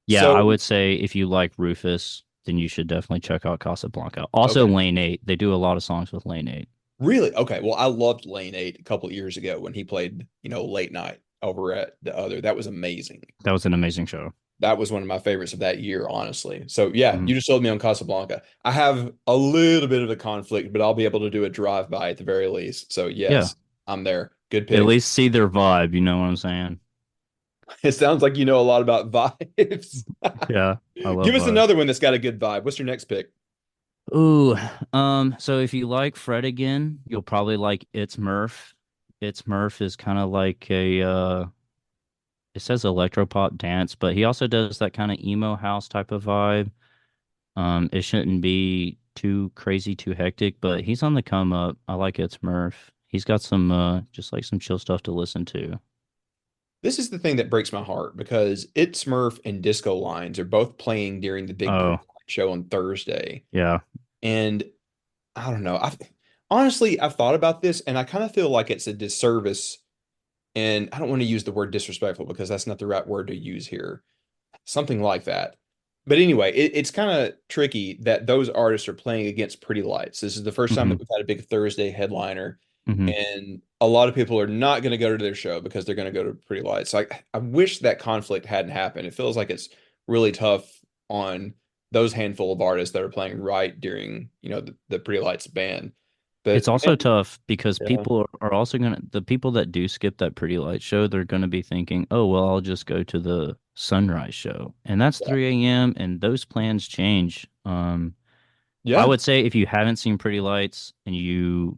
Yeah, I So, would say if you like Rufus, then you should definitely check out Casablanca. Also, okay. Lane 8. They do a lot of songs with Lane 8. Really? Okay. Well, I loved Lane 8 a couple of years ago when he played, late night over at the other. That was amazing. That was an amazing show. That was one of my favorites of that year, honestly. So yeah, Mhm. you just sold me on Casablanca. I have a little bit of a conflict, but I'll be able to do a drive-by at the very least. So Yeah, yes, I'm there. Good at pick. least see their vibe. You know what I'm saying? It sounds like you know a lot about vibes. Yeah, I love Give us vibes. another one that's got a good vibe. What's your next pick? Ooh, so if you like Fred again, you'll probably like It's Murph. It's Murph is kind of like it says electropop dance, but he also does that kind of emo house type of vibe. It shouldn't be too crazy, too hectic, but he's on the come up. I like It's Murph. He's got some just like some chill stuff to listen to. This is the thing that breaks my heart because It Smurf and Disco Lines are both playing during the big Oh, show on Thursday. yeah. And I don't know. I've thought about this and I kind of feel like it's a disservice. And I don't want to use the word disrespectful because that's not the right word to use here. Something like that. But anyway, it's kind of tricky that those artists are playing against Pretty Lights. This is the first time Hmm. that we've had a big Thursday headliner, Hmm. and a lot of people are not going to go to their show because they're going to go to Pretty Lights. So I wish that conflict hadn't happened. It feels like it's really tough on those handful of artists that are playing right during, the Pretty Lights ban. It's But also man, tough because yeah, people are also the people that do skip that Pretty Light show, they're gonna be thinking, oh, well, I'll just go to the sunrise show. And that's yeah, 3 a.m. and those plans change. I yeah. would say if you haven't seen Pretty Lights and you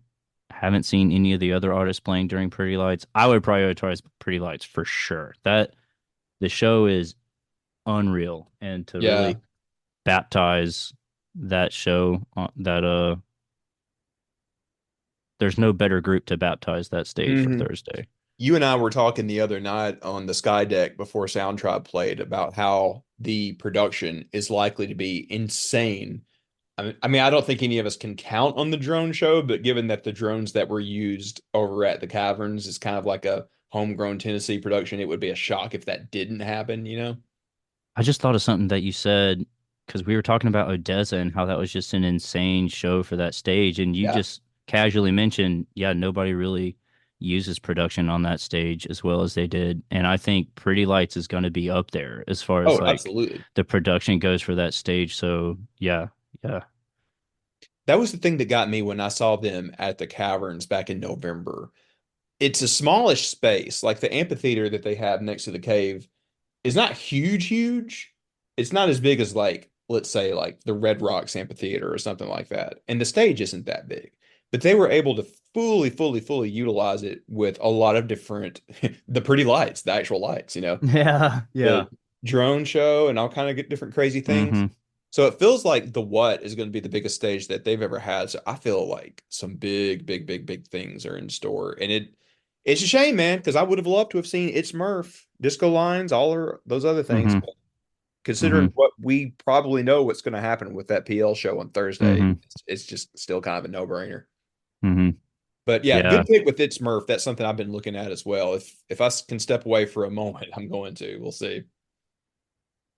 haven't seen any of the other artists playing during Pretty Lights, I would prioritize Pretty Lights for sure. That the show is unreal. And to Yeah. really baptize that show, there's no better group to baptize that stage for Mhm. Thursday. You and I were talking the other night on the Sky Deck before Sound Tribe played about how the production is likely to be insane. I don't think any of us can count on the drone show, but given that the drones that were used over at the caverns is kind of like a homegrown Tennessee production, it would be a shock if that didn't happen. I just thought of something that you said because we were talking about Odessa and how that was just an insane show for that stage, and you Yeah. just casually mentioned, yeah, nobody really uses production on that stage as well as they did, and I think Pretty Lights is going to be up there as far as Oh, like absolutely. the production goes for that stage. So yeah, yeah, That was the thing that got me when I saw them at the caverns back in November. It's a smallish space, like the amphitheater that they have next to the cave. It's not huge, huge. It's not as big as like, let's say, like the Red Rocks Amphitheater or something like that. And the stage isn't that big. But they were able to fully utilize it with a lot of different the pretty lights, the actual lights, Yeah, the yeah. drone show and all kind of get different crazy things. Hmm. So it feels like the What is going to be the biggest stage that they've ever had. So I feel like some big things are in store. And it's a shame, man, because I would have loved to have seen It's Murph, Disco Lines, all or those other things. Hmm. But considering Hmm. what we probably know what's going to happen with that PL show on Thursday, Hmm. it's just still kind of a no-brainer. Hmm. But yeah, Yeah. good pick with It's Murph. That's something I've been looking at as well. If I can step away for a moment, I'm going to. We'll see.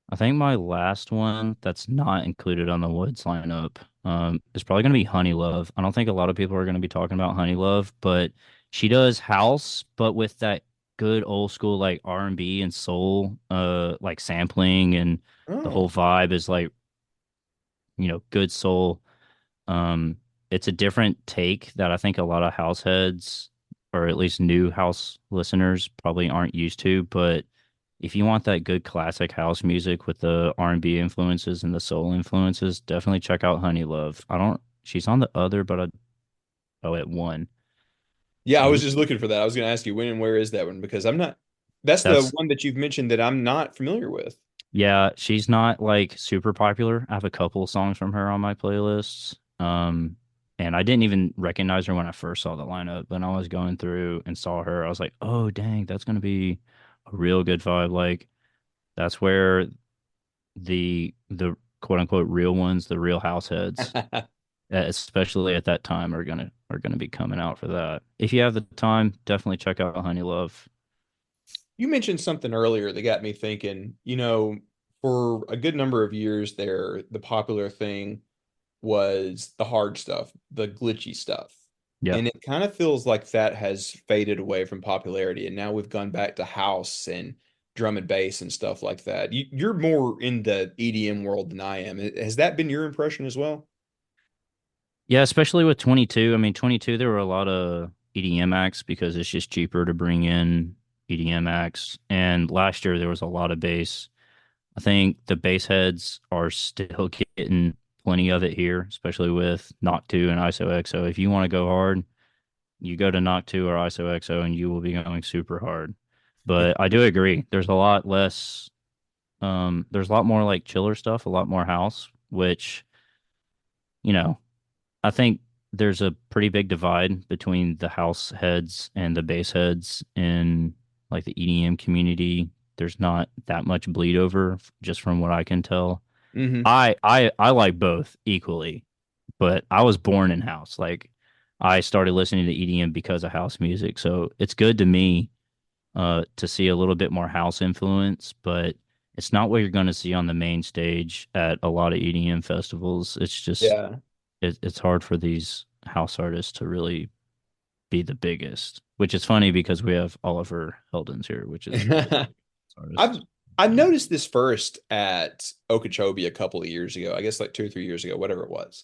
I think my last one that's not included on the Woods lineup is probably going to be Honey Love. I don't think a lot of people are going to be talking about Honey Love, but she does house, but with that good old school like R&B and soul, like sampling, and the Oh. whole vibe is like, good soul. Um, it's a different take that I think a lot of house heads, or at least new house listeners, probably aren't used to. But if you want that good classic house music with the R&B influences and the soul influences, definitely check out Honey Love. I don't. She's on the other, but at one. Yeah, I was Maybe just looking for that. I was going to ask you when and where is that one because I'm not. That's the that's one that you've mentioned that I'm not familiar with. yeah. She's not like super popular. I have a couple songs from her on my playlists. And I didn't even recognize her when I first saw the lineup. When I was going through and saw her, I was like, oh dang, that's gonna be a real good vibe. Like that's where the quote unquote real ones, the real house heads, especially at that time, are gonna be coming out for that. If you have the time, definitely check out Honey Love. You mentioned something earlier that got me thinking, for a good number of years there, the popular thing was the hard stuff, the glitchy stuff. Yeah. And it kind of feels like that has faded away from popularity. And now we've gone back to house and drum and bass and stuff like that. You're more in the EDM world than I am. Has that been your impression as well? Yeah, especially with 22. I mean, 22, there were a lot of EDM acts because it's just cheaper to bring in EDM acts. And last year, there was a lot of bass. I think the bass heads are still getting plenty of it here, especially with Knock 2 and ISO XO. If you want to go hard, you go to Knock 2 or ISO XO and you will be going super hard. But I do agree. There's a lot more like chiller stuff, a lot more house, which, you know, I think there's a pretty big divide between the house heads and the bass heads in like the EDM community. There's not that much bleed over, just from what I can tell. Hmm. I like both equally, but I was born in house. Like I started listening to EDM because of house music, so it's good to me to see a little bit more house influence, but it's not what you're going to see on the main stage at a lot of EDM festivals. It's just Yeah. it's hard for these house artists to really be the biggest, which is funny because we have Oliver Heldens here, which is one of the I've artists. I Yeah. noticed this first at Okeechobee a couple of years ago, I guess like 2 or 3 years ago, whatever it was,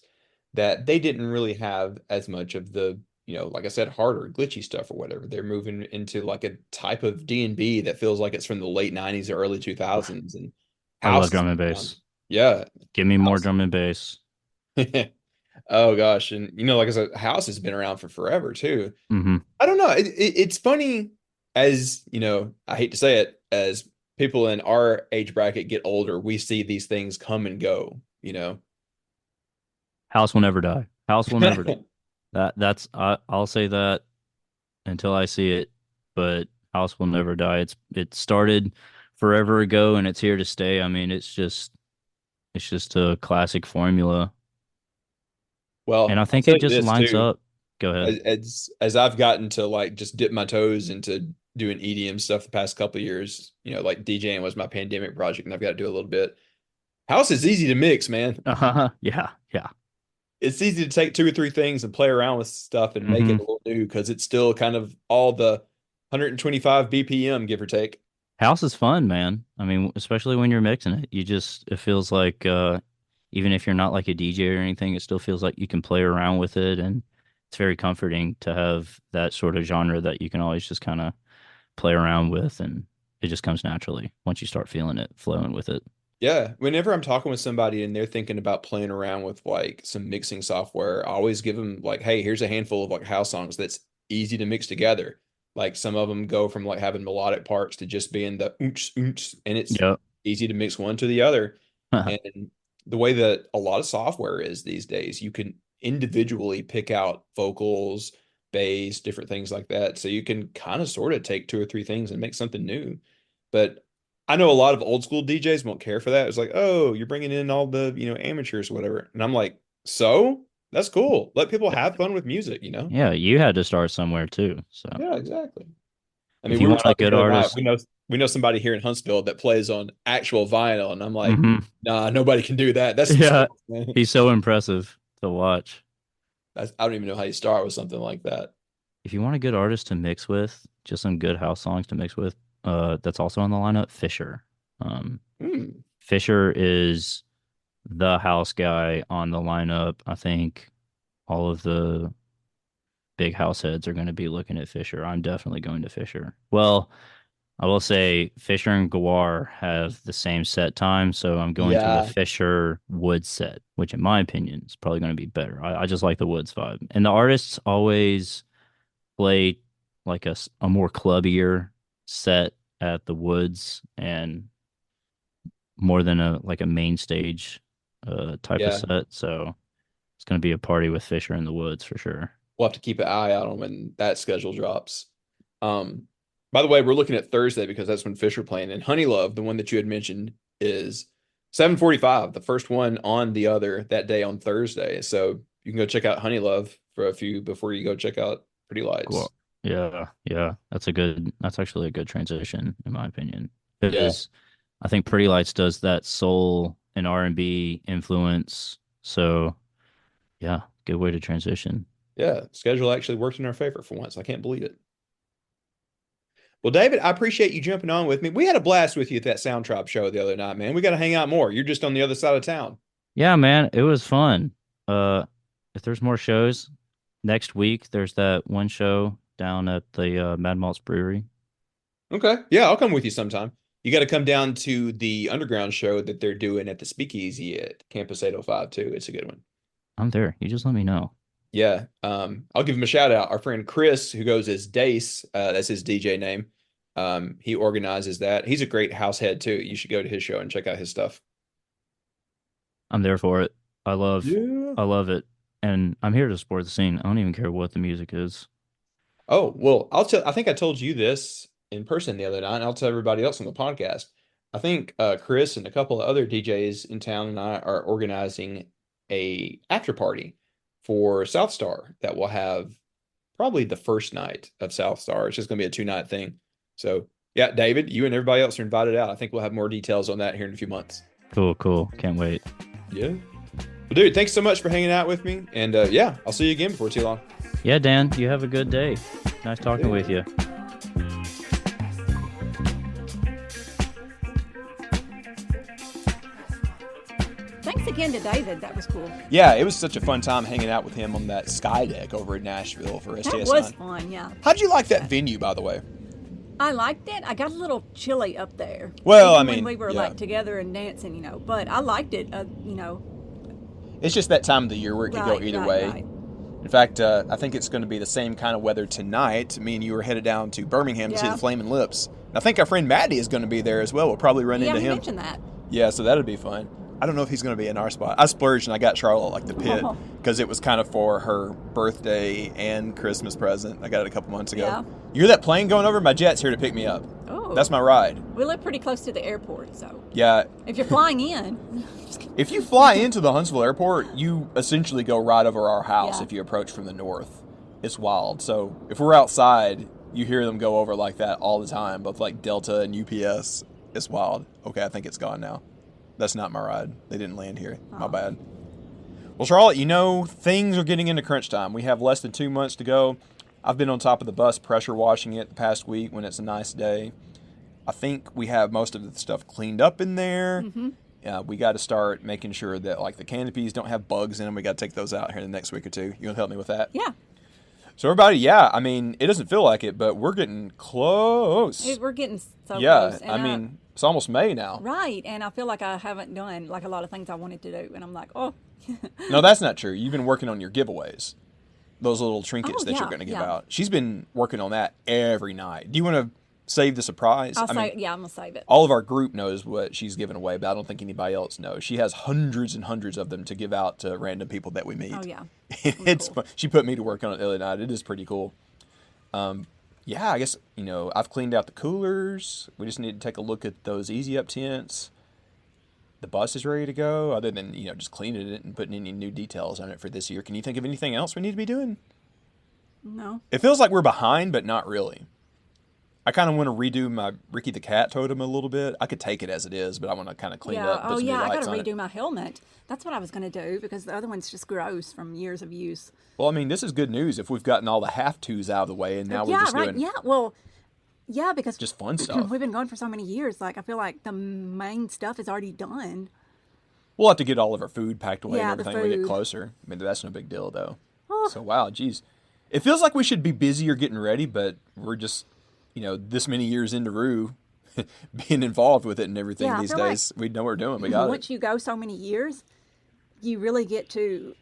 that they didn't really have as much of the, like I said, harder, glitchy stuff or whatever. They're moving into like a type of D&B that feels like it's from the late 90s or early 2000s and I love house has drum and become, bass. yeah, Give me more house. drum and bass. Oh gosh, and like I said, house has been around for forever too. Hmm. I don't know. It's funny as, I hate to say it, as people in our age bracket get older, we see these things come and go. House will never die. House will never die. I'll say that until I see it, but house will never die. It started forever ago and it's here to stay. I mean, it's just a classic formula. And Well, I I'll think tell it you just this lines too. up. Go ahead. As I've gotten to like just dip my toes into doing EDM stuff the past couple of years, like DJing was my pandemic project and I've got to do a little bit. House is easy to mix, man. Yeah, yeah. It's easy to take two or three things and play around with stuff and make it Hmm. a little new because it's still kind of all the 125 BPM, give or take. House is fun, man. I mean, especially when you're mixing it. It feels like even if you're not like a DJ or anything, it still feels like you can play around with it, and it's very comforting to have that sort of genre that you can always just kind of play around with and it just comes naturally once you start feeling it, flowing with it. Yeah, whenever I'm talking with somebody and they're thinking about playing around with like some mixing software, I always give them like, hey, here's a handful of like house songs that's easy to mix together. Like some of them go from like having melodic parts to just being the oonch oonch, and it's Yep. easy to mix one to the other. And the way that a lot of software is these days, you can individually pick out vocals, bass, different things like that. So you can kind of sort of take two or three things and make something new. But I know a lot of old school DJs won't care for that. It's like, oh, you're bringing in all the, amateurs or whatever. And I'm like, so that's cool. Let people have fun with music, you know? Yeah, you had to start somewhere too. So Yeah, exactly. I if mean, you we were want a talking good the other night. artist, We know somebody here in Huntsville that plays on actual vinyl, and I'm like, mhm, nah, nobody can do that. That's some yeah, skills, man. he's so impressive to watch. I don't even know how you start with something like that. If you want a good artist to mix with, just some good house songs to mix with, that's also on the lineup, Fisher. Um, Hmm. Fisher is the house guy on the lineup. I think all of the big house heads are going to be looking at Fisher. I'm definitely going to Fisher. Well, I will say Fisher and Gawar have the same set time, so I'm going to the Yeah, Fisher Woods set, which in my opinion is probably going to be better. I just like the Woods vibe. And the artists always play like a more clubbier set at the Woods and more than a like a main stage type of yeah. set. So it's going to be a party with Fisher in the Woods for sure. We'll have to keep an eye out on when that schedule drops. Um, by the way, we're looking at Thursday because that's when Fisher playing. And Honey Love, the one that you had mentioned, is 7:45, the first one on the other that day on Thursday. So you can go check out Honey Love for a few before you go check out Pretty Cool. Lights. Yeah, yeah. That's actually a good transition in my opinion. Yeah, Because I think Pretty Lights does that soul and R&B influence. So, yeah, good way to transition. yeah. Schedule actually worked in our favor for once. I can't believe it. Well, David, I appreciate you jumping on with me. We had a blast with you at that Sound Tribe show the other night, man. We got to hang out more. You're just on the other side of town. Yeah, man, it was fun. Uh if there's more shows next week, there's that one show down at the Mad Malt's Brewery. Okay. Yeah, I'll come with you sometime. You got to come down to the underground show that they're doing at the Speakeasy at Campus 805 too. It's a good one. I'm there. You just let me know. Yeah. I'll give him a shout out. Our friend Chris, who goes as Dace, that's his DJ name. He organizes that. He's a great house head too. You should go to his show and check out his stuff. I'm there for it. Yeah. I love it. And I'm here to support the scene. I don't even care what the music is. Oh, well, I think I told you this in person the other night, and I'll tell everybody else on the podcast. I think Chris and a couple of other DJs in town and I are organizing a after party for South Star that will have probably the first night of South Star. It's just going to be a 2-night thing. So, yeah, David, you and everybody else are invited out. I think we'll have more details on that here in a few months. Cool, cool. Can't wait. Yeah. Well, dude, thanks so much for hanging out with me. And yeah, I'll see you again before too long. Yeah, Dan, you have a good day. Nice talking with you. Thanks again to David. That was cool. Yeah, it was such a fun time hanging out with him on that sky deck over in Nashville for STS9. That was fun, yeah. How'd you like that venue, by the way? I liked it. I got a little chilly up there. Well, Even I mean, when we were yeah. like together and dancing, but I liked it. It's just that time of the year where it could go Right, either right, way. right. In fact, I think it's going to be the same kind of weather tonight. Me and you were headed down to Birmingham to see Yeah. the Flaming Lips. And I think our friend Maddie is going to be there as well. We'll probably run Yeah, into he him. mentioned that. Yeah, so that'll be fun. I don't know if he's going to be in our spot. I splurged and I got Charlotte like the pit Oh. because it was kind of for her birthday and Christmas present. I got it a couple months ago. Yeah. You hear that plane going over? My jet's here to pick me up. Oh. That's my ride. We live pretty close to the airport, so Yeah. if you're flying in, If you fly into the Huntsville airport, you essentially go right over our house Yeah. if you approach from the north. It's wild. So if we're outside, you hear them go over like that all the time, both like Delta and UPS. It's wild. Okay, I think it's gone now. That's not my ride. They didn't land here. My bad. Well, Charlotte, things are getting into crunch time. We have less than 2 months to go. I've been on top of the bus pressure washing it the past week when it's a nice day. I think we have most of the stuff cleaned up in there. We got to start making sure that like the canopies don't have bugs in them. We got to take those out here in the next week or two. You want to help me with that? yeah. So everybody, yeah, I mean, it doesn't feel like it, but we're getting close. We're getting so Yeah, close. I mean, it's almost May now. Right, and I feel like I haven't done like a lot of things I wanted to do, and I'm like, oh. No, that's not true. You've been working on your giveaways. Those little trinkets Oh, that you're yeah, going to give yeah. out. She's been working on that every night. Do you want to save the surprise? I'm I mean, gonna save it. all of our group knows what she's giving away, but I don't think anybody else knows. She has hundreds and hundreds of them to give out to random people that we meet. Oh yeah. It's cool. fun. She put me to work on it the other night. It is pretty cool. Yeah, I guess, I've cleaned out the coolers. We just need to take a look at those Easy Up tents. The bus is ready to go, other than, just cleaning it and putting any new details on it for this year. Can you think of anything else we need to be doing? No. It feels like we're behind, but not really. I kind of want to redo my Ricky the Cat totem a little bit. I could take it as it is, but I want to kind of clean it up. Put Oh some new yeah, I lights gotta on redo it. my helmet. That's what I was gonna do because the other one's just gross from years of use. Well, I mean, this is good news if we've gotten all the have-tos out of the way, and now we're yeah, just right. doing Yeah, well, yeah, because just fun stuff. we've been going for so many years. Like I feel like the main stuff is already done. We'll have to get all of our food packed away Yeah, and the everything when we get food. closer. I mean, that's no big deal, though. Oh. So, wow, geez. It feels like we should be busier getting ready, but we're just, this many years into Rue, being involved with it and everything Yeah, I these feel like days. We know what we're doing. We got Once it. you go so many years, you really get to,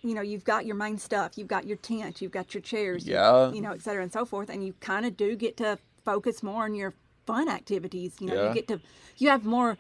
you've got your main stuff, you've got your tent, you've got your chairs, Yeah. et cetera and so forth, and you kind of do get to focus more on your fun activities. Yeah. You have more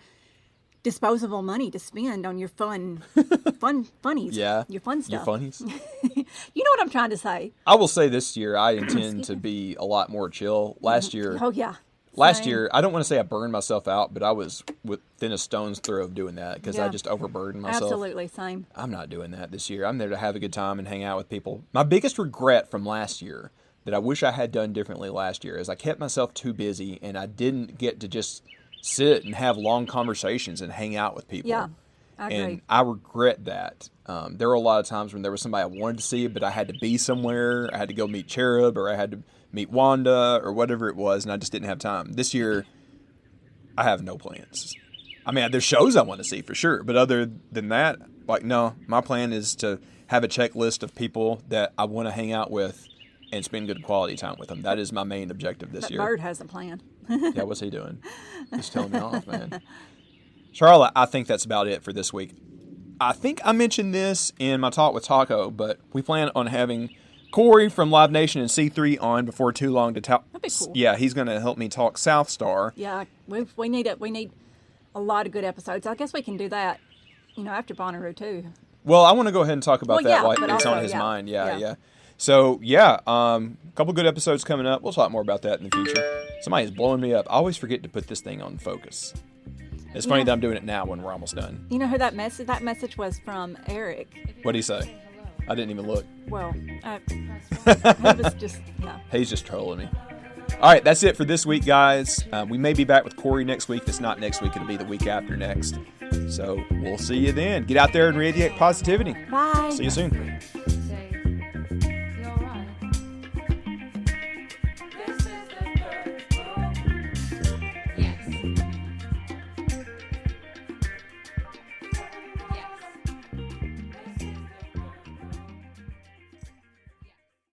disposable money to spend on your funnies. Yeah. Your fun Your stuff. funnies. You know what I'm trying to say? I will say this year, I intend to be a lot more chill. Last year, Oh yeah. Last Same. year, I don't want to say I burned myself out, but I was within a stone's throw of doing that because I Yeah. just overburdened myself. Absolutely same. I'm not doing that this year. I'm there to have a good time and hang out with people. My biggest regret from last year that I wish I had done differently last year is I kept myself too busy and I didn't get to just sit and have long conversations and hang out with people. Yeah, I agree. And I regret that. There were a lot of times when there was somebody I wanted to see, but I had to be somewhere. I had to go meet Cherub, or I had to meet Wanda, or whatever it was, and I just didn't have time. This year, I have no plans. I mean, there's shows I want to see for sure, but other than that, no, my plan is to have a checklist of people that I want to hang out with and spend good quality time with them. That is my main objective this But year. Bird has a plan. Yeah, what's he doing? He's telling me off, man. Charlotte, I think that's about it for this week. I think I mentioned this in my talk with Taco, but we plan on having Corey from Live Nation and C3 on before too long to talk. That'd be cool. Yeah, he's going to help me talk South Star. Yeah, we need it. We need a lot of good episodes. I guess we can do that, after Bonnaroo too. Well, I want to go ahead and talk about Well, that yeah, while but it's also, on his yeah, mind. Yeah. yeah. So, a couple good episodes coming up. We'll talk more about that in the future. Somebody is blowing me up. I always forget to put this thing on focus. It's funny that I'm doing it now when we're almost done. You know who that message? That message was from Eric. What'd he say? I didn't even look. Well, he was just He's just trolling me. All right, that's it for this week, guys. We may be back with Corey next week. If it's not next week, it'll be the week after next. So we'll see you then. Get out there and radiate positivity. Bye. See you soon.